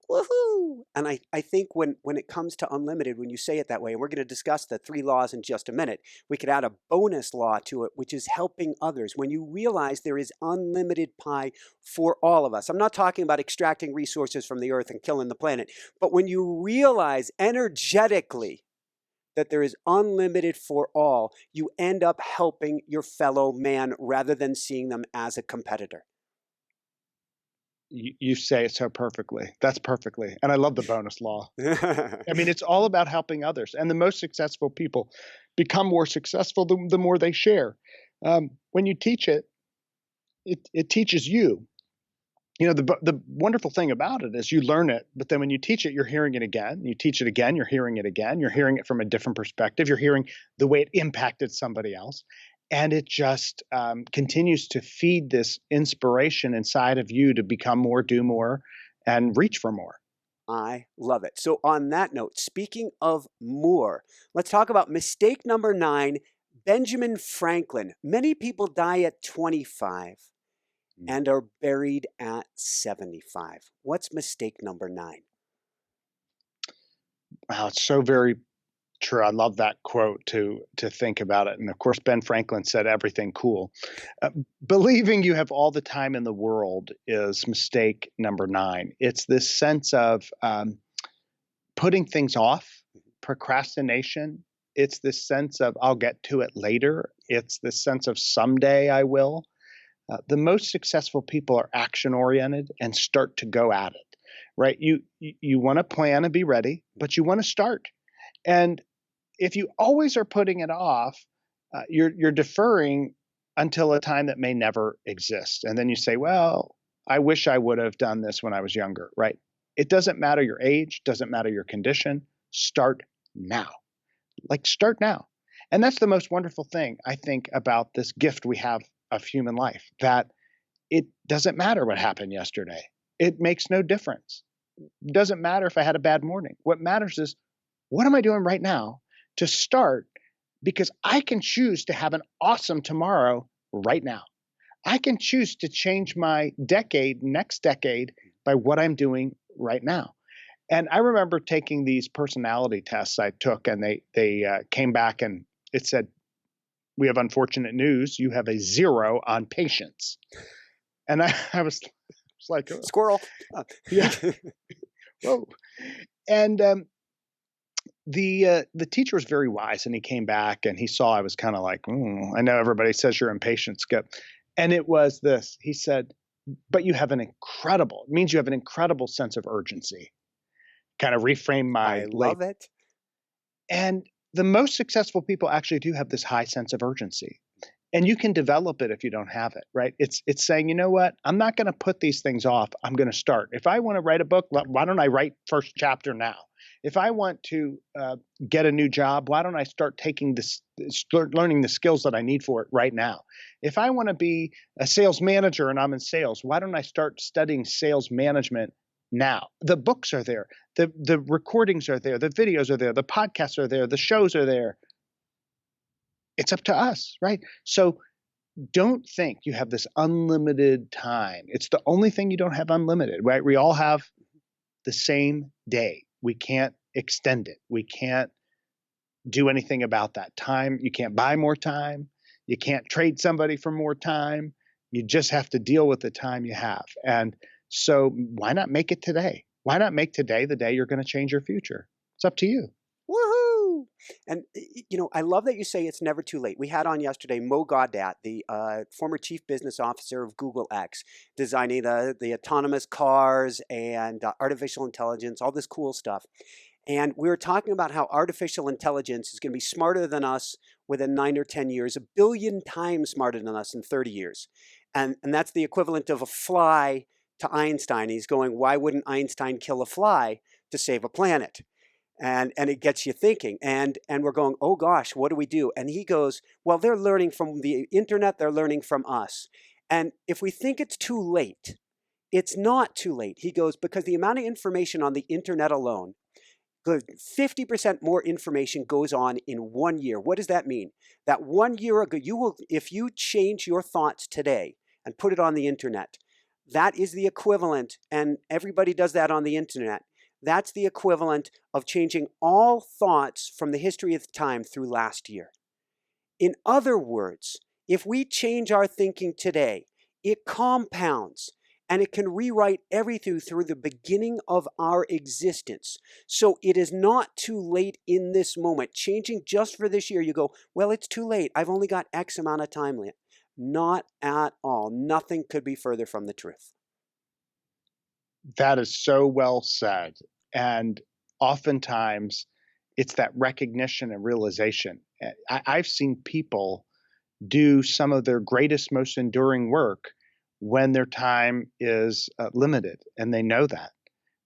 Woohoo! And I think when it comes to unlimited, when you say it that way, and we're going to discuss the 3 laws in just a minute, we could add a bonus law to it, which is helping others. When you realize there is unlimited pie for all of us. I'm not talking about extracting resources from the earth and killing the planet, but when you realize energetically that there is unlimited for all, you end up helping your fellow man rather than seeing them as a competitor. You say it so perfectly. That's perfectly. And I love the bonus law. I mean, it's all about helping others. And the most successful people become more successful the more they share. When you teach it, it teaches you. The wonderful thing about it is you learn it, but then when you teach it, you're hearing it again. You teach it again, you're hearing it again. You're hearing it from a different perspective. You're hearing the way it impacted somebody else. And it just continues to feed this inspiration inside of you to become more, do more, and reach for more. I love it. So on that note, speaking of more, let's talk about mistake number 9, Benjamin Franklin. Many people die at 25. And are buried at 75. What's mistake number 9? Wow, it's so very true. I love that quote to think about it. And of course, Ben Franklin said everything cool. Believing you have all the time in the world is mistake number 9. It's this sense of putting things off, procrastination. It's this sense of I'll get to it later. It's this sense of someday I will. The most successful people are action-oriented and start to go at it, right? You want to plan and be ready, but you want to start. And if you always are putting it off, you're deferring until a time that may never exist. And then you say, well, I wish I would have done this when I was younger, right? It doesn't matter your age, doesn't matter your condition. Start now. Start now. And that's the most wonderful thing, I think, about this gift we have of human life, that it doesn't matter what happened yesterday. It makes no difference. It doesn't matter if I had a bad morning. What matters is, what am I doing right now to start? Because I can choose to have an awesome tomorrow right now. I can choose to change my next decade, by what I'm doing right now. And I remember taking these personality tests I took, and they came back and it said, "We have unfortunate news. You have a 0 on patience." And I was like, "Oh, Squirrel. yeah, whoa." And the teacher was very wise, and he came back and he saw I was kind of like, I know everybody says you're impatient, Skip. And it was this. He said, "But you have it means you have an incredible sense of urgency." Kind of reframe my I love it. And the most successful people actually do have this high sense of urgency. And you can develop it if you don't have it, right? It's saying, you know what? I'm not going to put these things off. I'm going to start. If I want to write a book, why don't I write first chapter now? If I want to get a new job, why don't I start learning the skills that I need for it right now? If I want to be a sales manager and I'm in sales, why don't I start studying sales management now? The books are there. The recordings are there. The videos are there. The podcasts are there. The shows are there. It's up to us, right? So don't think you have this unlimited time. It's the only thing you don't have unlimited, right? We all have the same day. We can't extend it. We can't do anything about that time. You can't buy more time. You can't trade somebody for more time. You just have to deal with the time you have. And so why not make it today? Why not make today the day you're going to change your future? It's up to you. Woohoo! And I love that you say it's never too late. We had on yesterday Mo Gaudat, the former chief business officer of Google X, designing the autonomous cars and artificial intelligence, all this cool stuff. And we were talking about how artificial intelligence is going to be smarter than us within 9 or 10 years, 1 billion times smarter than us in 30 years. And that's the equivalent of a fly to Einstein. He's going, why wouldn't Einstein kill a fly to save a planet? And it gets you thinking. And we're going, oh gosh, what do we do? And he goes, well, they're learning from the internet. They're learning from us. And if we think it's too late, it's not too late. He goes, because the amount of information on the internet alone, 50% more information goes on in 1 year. What does that mean? That 1 year ago, if you change your thoughts today and put it on the internet, that is the equivalent, and everybody does that on the internet. That's the equivalent of changing all thoughts from the history of time through last year. In other words, if we change our thinking today, it compounds and it can rewrite everything through the beginning of our existence. So it is not too late in this moment. Changing just for this year, you go, well, it's too late. I've only got X amount of time left. Not at all. Nothing could be further from the truth. That is so well said. And oftentimes it's that recognition and realization. I've seen people do some of their greatest, most enduring work when their time is limited, and they know that.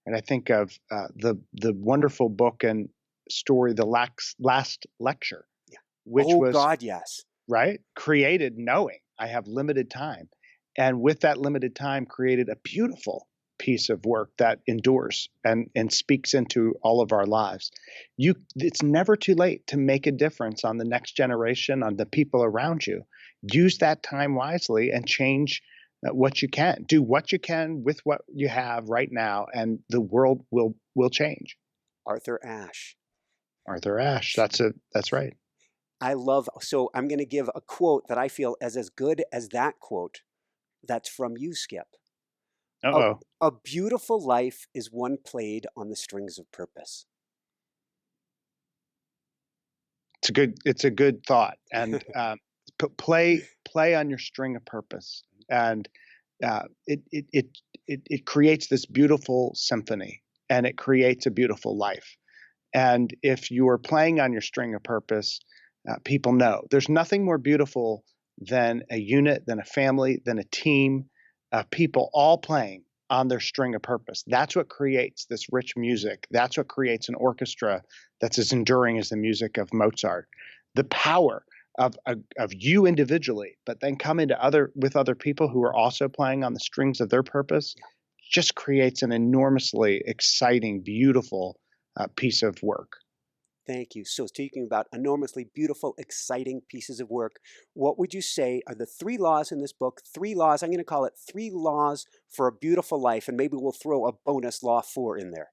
And I think of the wonderful book and story, The Last Lecture, Yeah. which was, God, yes. Right, created knowing I have limited time. And with that limited time, created a beautiful piece of work that endures and speaks into all of our lives. It's never too late to make a difference on the next generation, on the people around you. Use that time wisely and change what you can. Do what you can with what you have right now, and the world will change. Arthur Ashe. Arthur Ashe. That's right. So I'm going to give a quote that I feel is as good as that quote. That's from you, Skip. Uh-oh. A beautiful life is one played on the strings of purpose. It's a good thought. And play on your string of purpose. And it creates this beautiful symphony, and it creates a beautiful life. And if you are playing on your string of purpose, people know there's nothing more beautiful than a unit, than a family, than a team of people all playing on their string of purpose. That's what creates this rich music. That's what creates an orchestra that's as enduring as the music of Mozart. The power of you individually, but then coming with other people who are also playing on the strings of their purpose, just creates an enormously exciting, beautiful piece of work. Thank you. So, speaking about enormously beautiful, exciting pieces of work, what would you say are the three laws in this book? Three laws. I'm going to call it three laws for a beautiful life, and maybe we'll throw a bonus law four in there.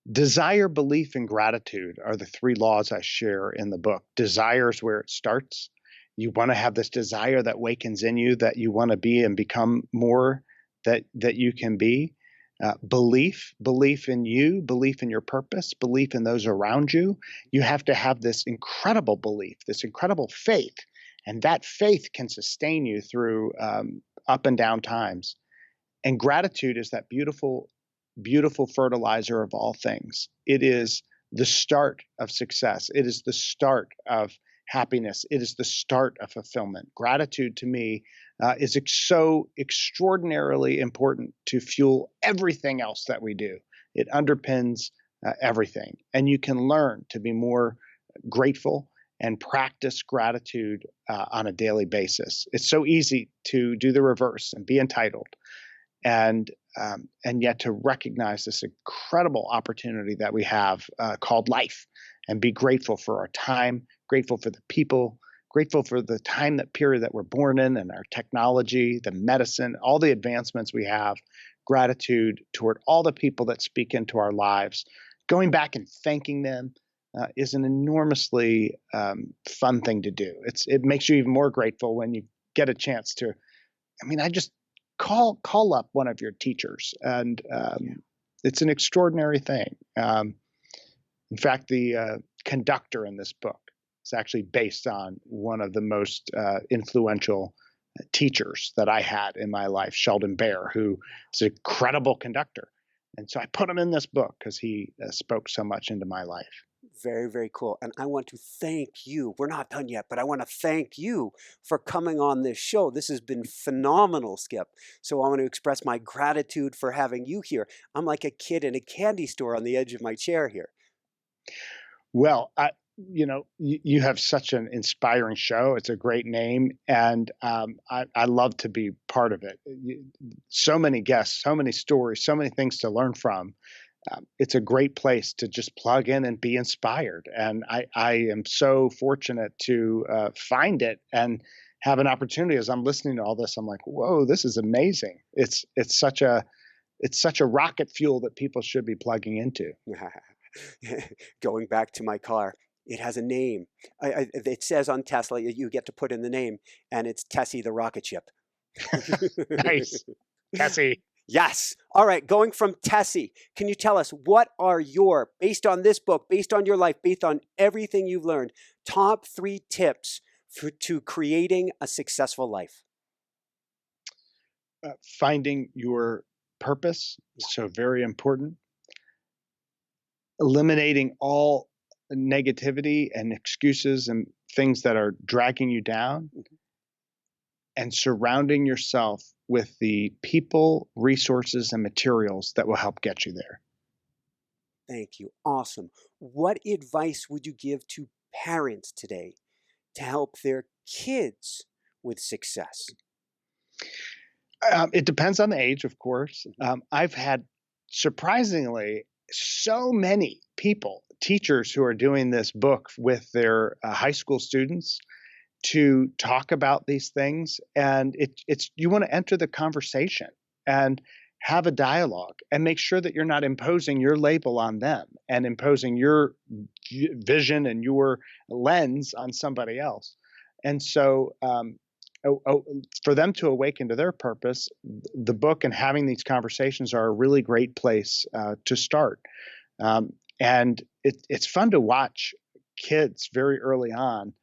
Desire, belief, and gratitude are the three laws I share in the book. Desire is where it starts. You want to have this desire that wakens in you that you want to be and become more that you can be. Belief in you, belief in your purpose, belief in those around you. You have to have this incredible belief, this incredible faith, and that faith can sustain you through up and down times. And gratitude is that beautiful, beautiful fertilizer of all things. It is the start of success. It is the start of happiness. It is the start of fulfillment. Gratitude to me is so extraordinarily important to fuel everything else that we do. It underpins everything. And you can learn to be more grateful and practice gratitude on a daily basis. It's so easy to do the reverse and be entitled. And yet to recognize this incredible opportunity that we have called life and be grateful for our time, grateful for the people, grateful for the time, that period that we're born in, and our technology, the medicine, all the advancements we have, gratitude toward all the people that speak into our lives. Going back and thanking them is an enormously fun thing to do. It makes you even more grateful when you get a chance to, I just call up one of your teachers, and it's an extraordinary thing. In fact, the conductor in this book is actually based on one of the most influential teachers that I had in my life, Sheldon Bear, who is an incredible conductor. And so I put him in this book because he spoke so much into my life. Very, very cool. And I want to thank you. We're not done yet, but I want to thank you for coming on this show. This has been phenomenal, Skip. So I want to express my gratitude for having you here. I'm like a kid in a candy store on the edge of my chair here. Well, you have such an inspiring show. It's a great name, and I love to be part of it. So many guests, so many stories, so many things to learn from. It's a great place to just plug in and be inspired. And I am so fortunate to find it and have an opportunity. As I'm listening to all this, I'm like, whoa, this is amazing. It's such a rocket fuel that people should be plugging into. Going back to my car, it has a name. It says on Tesla, you get to put in the name, and it's Tessie the rocket ship. Nice. Tessie. Yes. All right. Going from Tessie, can you tell us what are your, based on this book, based on your life, based on everything you've learned, top 3 tips to creating a successful life? Finding your purpose, so very important. Eliminating all negativity and excuses and things that are dragging you down, and surrounding yourself with the people, resources, and materials that will help get you there. Thank you. Awesome. What advice would you give to parents today to help their kids with success? It depends on the age, of course. I've had, surprisingly, so many people, teachers, who are doing this book with their high school students to talk about these things. And it's you want to enter the conversation and have a dialogue and make sure that you're not imposing your label on them and imposing your vision and your lens on somebody else. And so for them to awaken to their purpose, the book and having these conversations are a really great place to start. And it's fun to watch kids very early on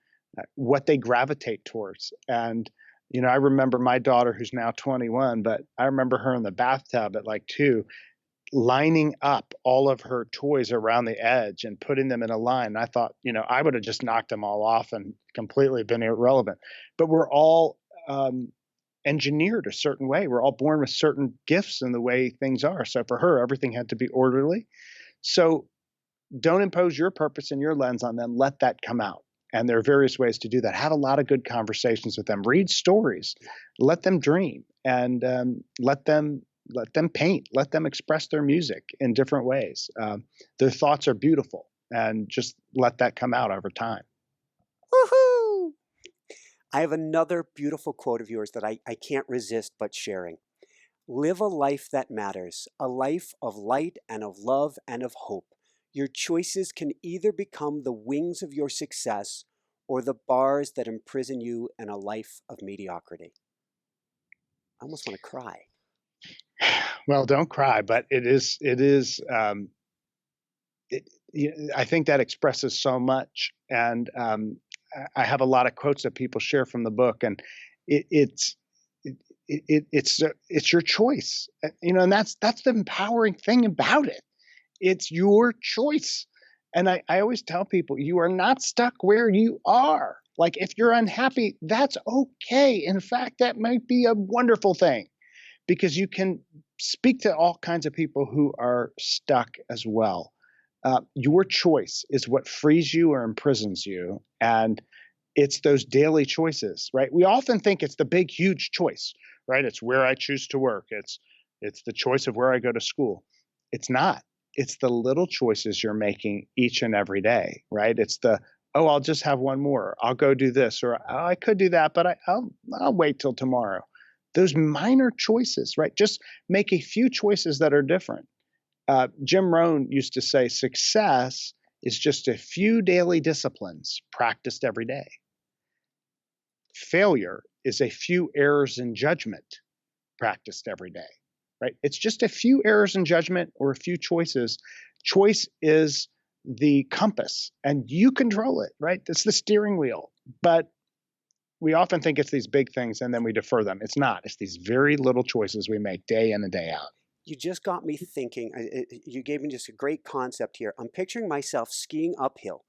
what they gravitate towards. And, I remember my daughter, who's now 21, but I remember her in the bathtub at like 2, lining up all of her toys around the edge and putting them in a line. I thought, I would have just knocked them all off and completely been irrelevant. But we're all engineered a certain way. We're all born with certain gifts in the way things are. So for her, everything had to be orderly. So don't impose your purpose and your lens on them. Let that come out. And there are various ways to do that. Have a lot of good conversations with them. Read stories. Let them dream, and let them Let them paint. Let them express their music in different ways. Their thoughts are beautiful, and just let that come out over time. Woohoo! I have another beautiful quote of yours that I can't resist but sharing. Live a life that matters, a life of light and of love and of hope. Your choices can either become the wings of your success or the bars that imprison you in a life of mediocrity. I almost want to cry. Well, don't cry, but it is. I think that expresses so much, and I have a lot of quotes that people share from the book, and it's it's your choice, and that's the empowering thing about it. It's your choice, and I always tell people, you are not stuck where you are. Like, if you're unhappy, that's okay. In fact, that might be a wonderful thing, because you can speak to all kinds of people who are stuck as well. Your choice is what frees you or imprisons you. And it's those daily choices, right? We often think it's the big, huge choice, right? It's where I choose to work. It's the choice of where I go to school. It's not. It's the little choices you're making each and every day, right? It's the, oh, I'll just have one more. I'll go do this, or oh, I could do that, but I'll wait till tomorrow. Those minor choices, right? Just make a few choices that are different. Jim Rohn used to say, success is just a few daily disciplines practiced every day. Failure is a few errors in judgment practiced every day, right? It's just a few errors in judgment or a few choices. Choice is the compass, and you control it, right? It's the steering wheel. But we often think it's these big things and then we defer them. It's not. It's these very little choices we make day in and day out. You just got me thinking. You gave me just a great concept here. I'm picturing myself skiing uphill,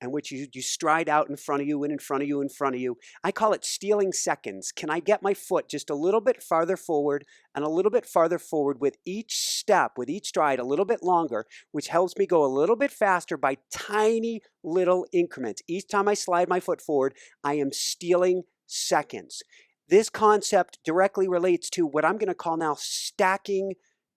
in which you stride out in front of you and in front of you, in front of you. I call it stealing seconds. Can I get my foot just a little bit farther forward and a little bit farther forward with each step, with each stride, a little bit longer, which helps me go a little bit faster by tiny little increments. Each time I slide my foot forward, I am stealing seconds. This concept directly relates to what I'm going to call now stacking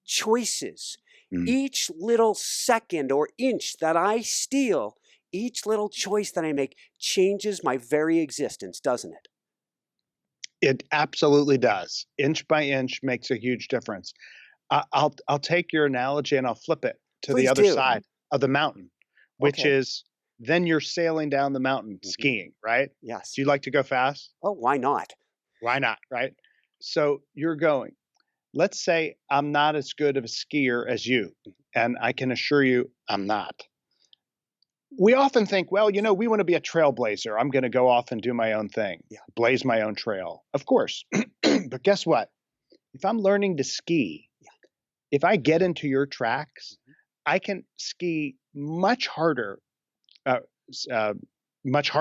choices. Each little second or inch that I steal, each little choice that I make changes my very existence, doesn't it? It absolutely does. Inch by inch makes a huge difference. I'll take your analogy and I'll flip it to Please the other do. side of the mountain, which Okay. is then you're sailing down the mountain skiing, right? Yes. Do you like to go fast? Oh, why not? Why not, right? So you're going. Let's say I'm not as good of a skier as you, and I can assure you I'm not. We often think, well, we want to be a trailblazer. I'm going to go off and do my own thing, blaze my own trail. Of course. But guess what? If I'm learning to ski, if I get into your tracks, I can ski much harder and much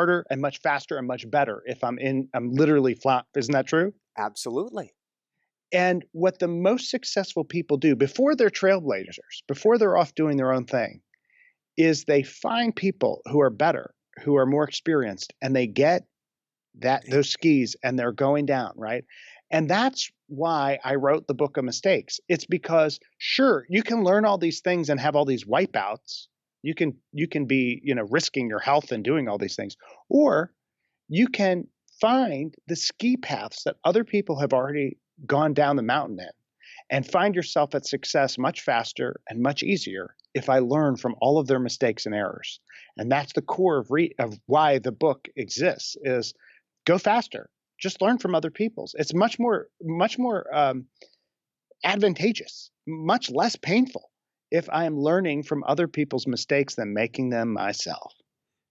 faster and much better if I'm literally flat. Isn't that true? Absolutely. And what the most successful people do before they're trailblazers, before they're off doing their own thing, is they find people who are better, who are more experienced, and they get those skis and they're going down, right? And that's why I wrote the Book of Mistakes. It's because, sure, you can learn all these things and have all these wipeouts. You can be, risking your health and doing all these things, or you can find the ski paths that other people have already gone down the mountain in, and find yourself at success much faster and much easier if I learn from all of their mistakes and errors. And that's the core of why the book exists: is go faster, just learn from other people's. It's much more advantageous, much less painful if I am learning from other people's mistakes than making them myself.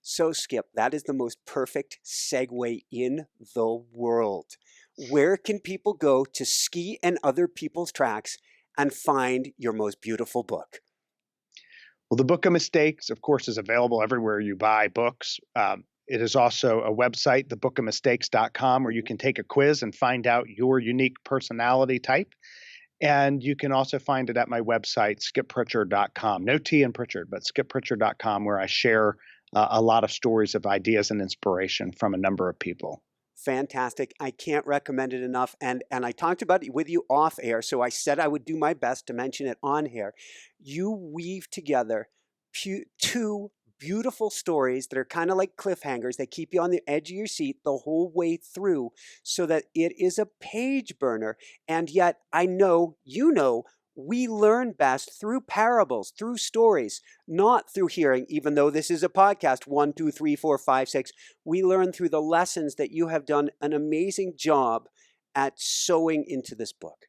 So, Skip, that is the most perfect segue in the world. Where can people go to ski in other people's tracks and find your most beautiful book? Well, the Book of Mistakes, of course, is available everywhere you buy books. It is also a website, thebookofmistakes.com, where you can take a quiz and find out your unique personality type. And you can also find it at my website, skipprichard.com. No T in Prichard, but skipprichard.com, where I share a lot of stories of ideas and inspiration from a number of people. Fantastic. I can't recommend it enough. And I talked about it with you off air, so I said I would do my best to mention it on here. You weave together two beautiful stories that are kind of like cliffhangers. They keep you on the edge of your seat the whole way through so that it is a page burner. And yet I know, we learn best through parables, through stories, not through hearing, even though this is a podcast, 1, 2, 3, 4, 5, 6. We learn through the lessons that you have done an amazing job at sewing into this book.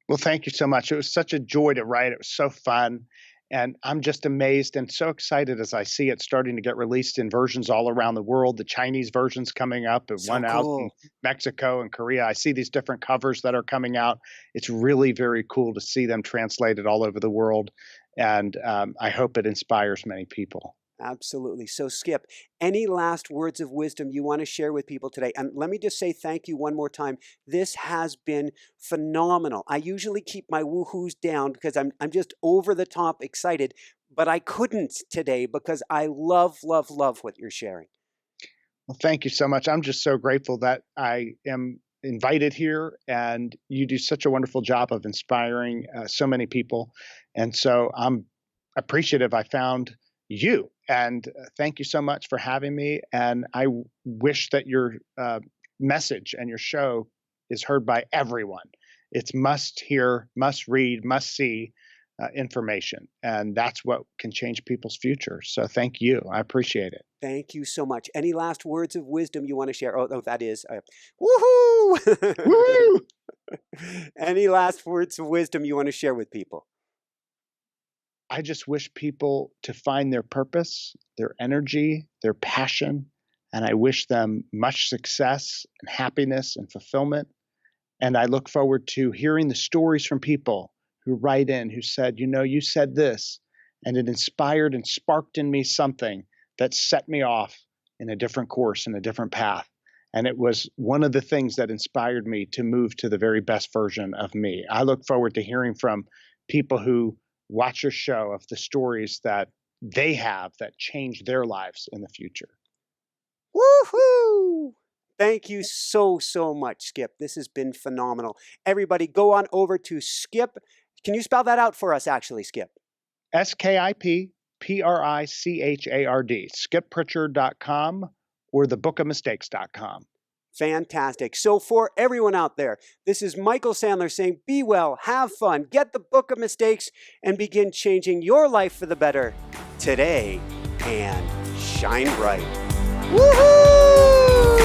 Well, thank you so much. It was such a joy to write. It was so fun. And I'm just amazed and so excited as I see it starting to get released in versions all around the world. The Chinese version's coming up, and one out in Mexico and Korea. I see these different covers that are coming out. It's really very cool to see them translated all over the world. And I hope it inspires many people. Absolutely. So Skip, any last words of wisdom you want to share with people today? And let me just say thank you one more time. This has been phenomenal. I usually keep my woohoos down because I'm just over the top excited, but I couldn't today because I love what you're sharing. Well, thank you so much. I'm just so grateful that I am invited here, and you do such a wonderful job of inspiring so many people. And so I'm appreciative I found you. And thank you so much for having me. And I wish that your message and your show is heard by everyone. It's must hear, must read, must see information. And that's what can change people's future. So thank you. I appreciate it. Thank you so much. Any last words of wisdom you want to share? Oh, that is, woohoo! Woo! Any last words of wisdom you want to share with people? I just wish people to find their purpose, their energy, their passion, and I wish them much success and happiness and fulfillment. And I look forward to hearing the stories from people who write in, who said, you said this, and it inspired and sparked in me something that set me off in a different course, in a different path. And it was one of the things that inspired me to move to the very best version of me. I look forward to hearing from people who watch your show of the stories that they have that change their lives in the future. Woohoo! Thank you so much, Skip. This has been phenomenal. Everybody go on over to Skip. Can you spell that out for us, actually, Skip? SkipPrichard, skipprichard.com or thebookofmistakes.com. Fantastic. So for everyone out there, this is Michael Sandler saying, be well, have fun, get the Book of Mistakes, and begin changing your life for the better today and shine bright. Woohoo!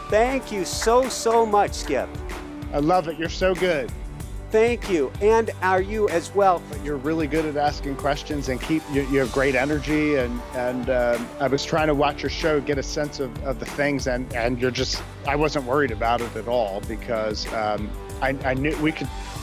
Thank you so much, Skip. I love it. You're so good. Thank you. And are you as well. You're really good at asking questions and you have great energy. And I was trying to watch your show, get a sense of the things. And I wasn't worried about it at all because I knew we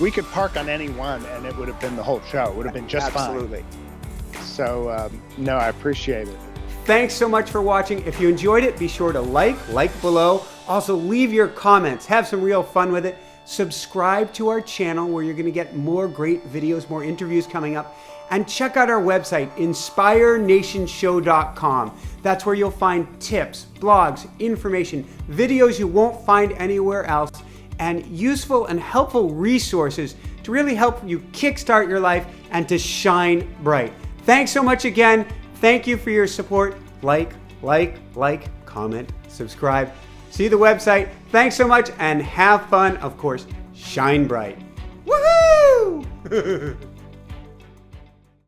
could park on any one and it would have been the whole show. It would have been just Absolutely. Fine. So, no, I appreciate it. Thanks so much for watching. If you enjoyed it, be sure to like below. Also, leave your comments. Have some real fun with it. Subscribe to our channel where you're going to get more great videos, more interviews coming up. And check out our website, inspirenationshow.com. That's where you'll find tips, blogs, information, videos you won't find anywhere else, and useful and helpful resources to really help you kickstart your life and to shine bright. Thanks so much again. Thank you for your support. Like, comment, subscribe. See the website. Thanks so much and have fun. Of course, shine bright. Woohoo!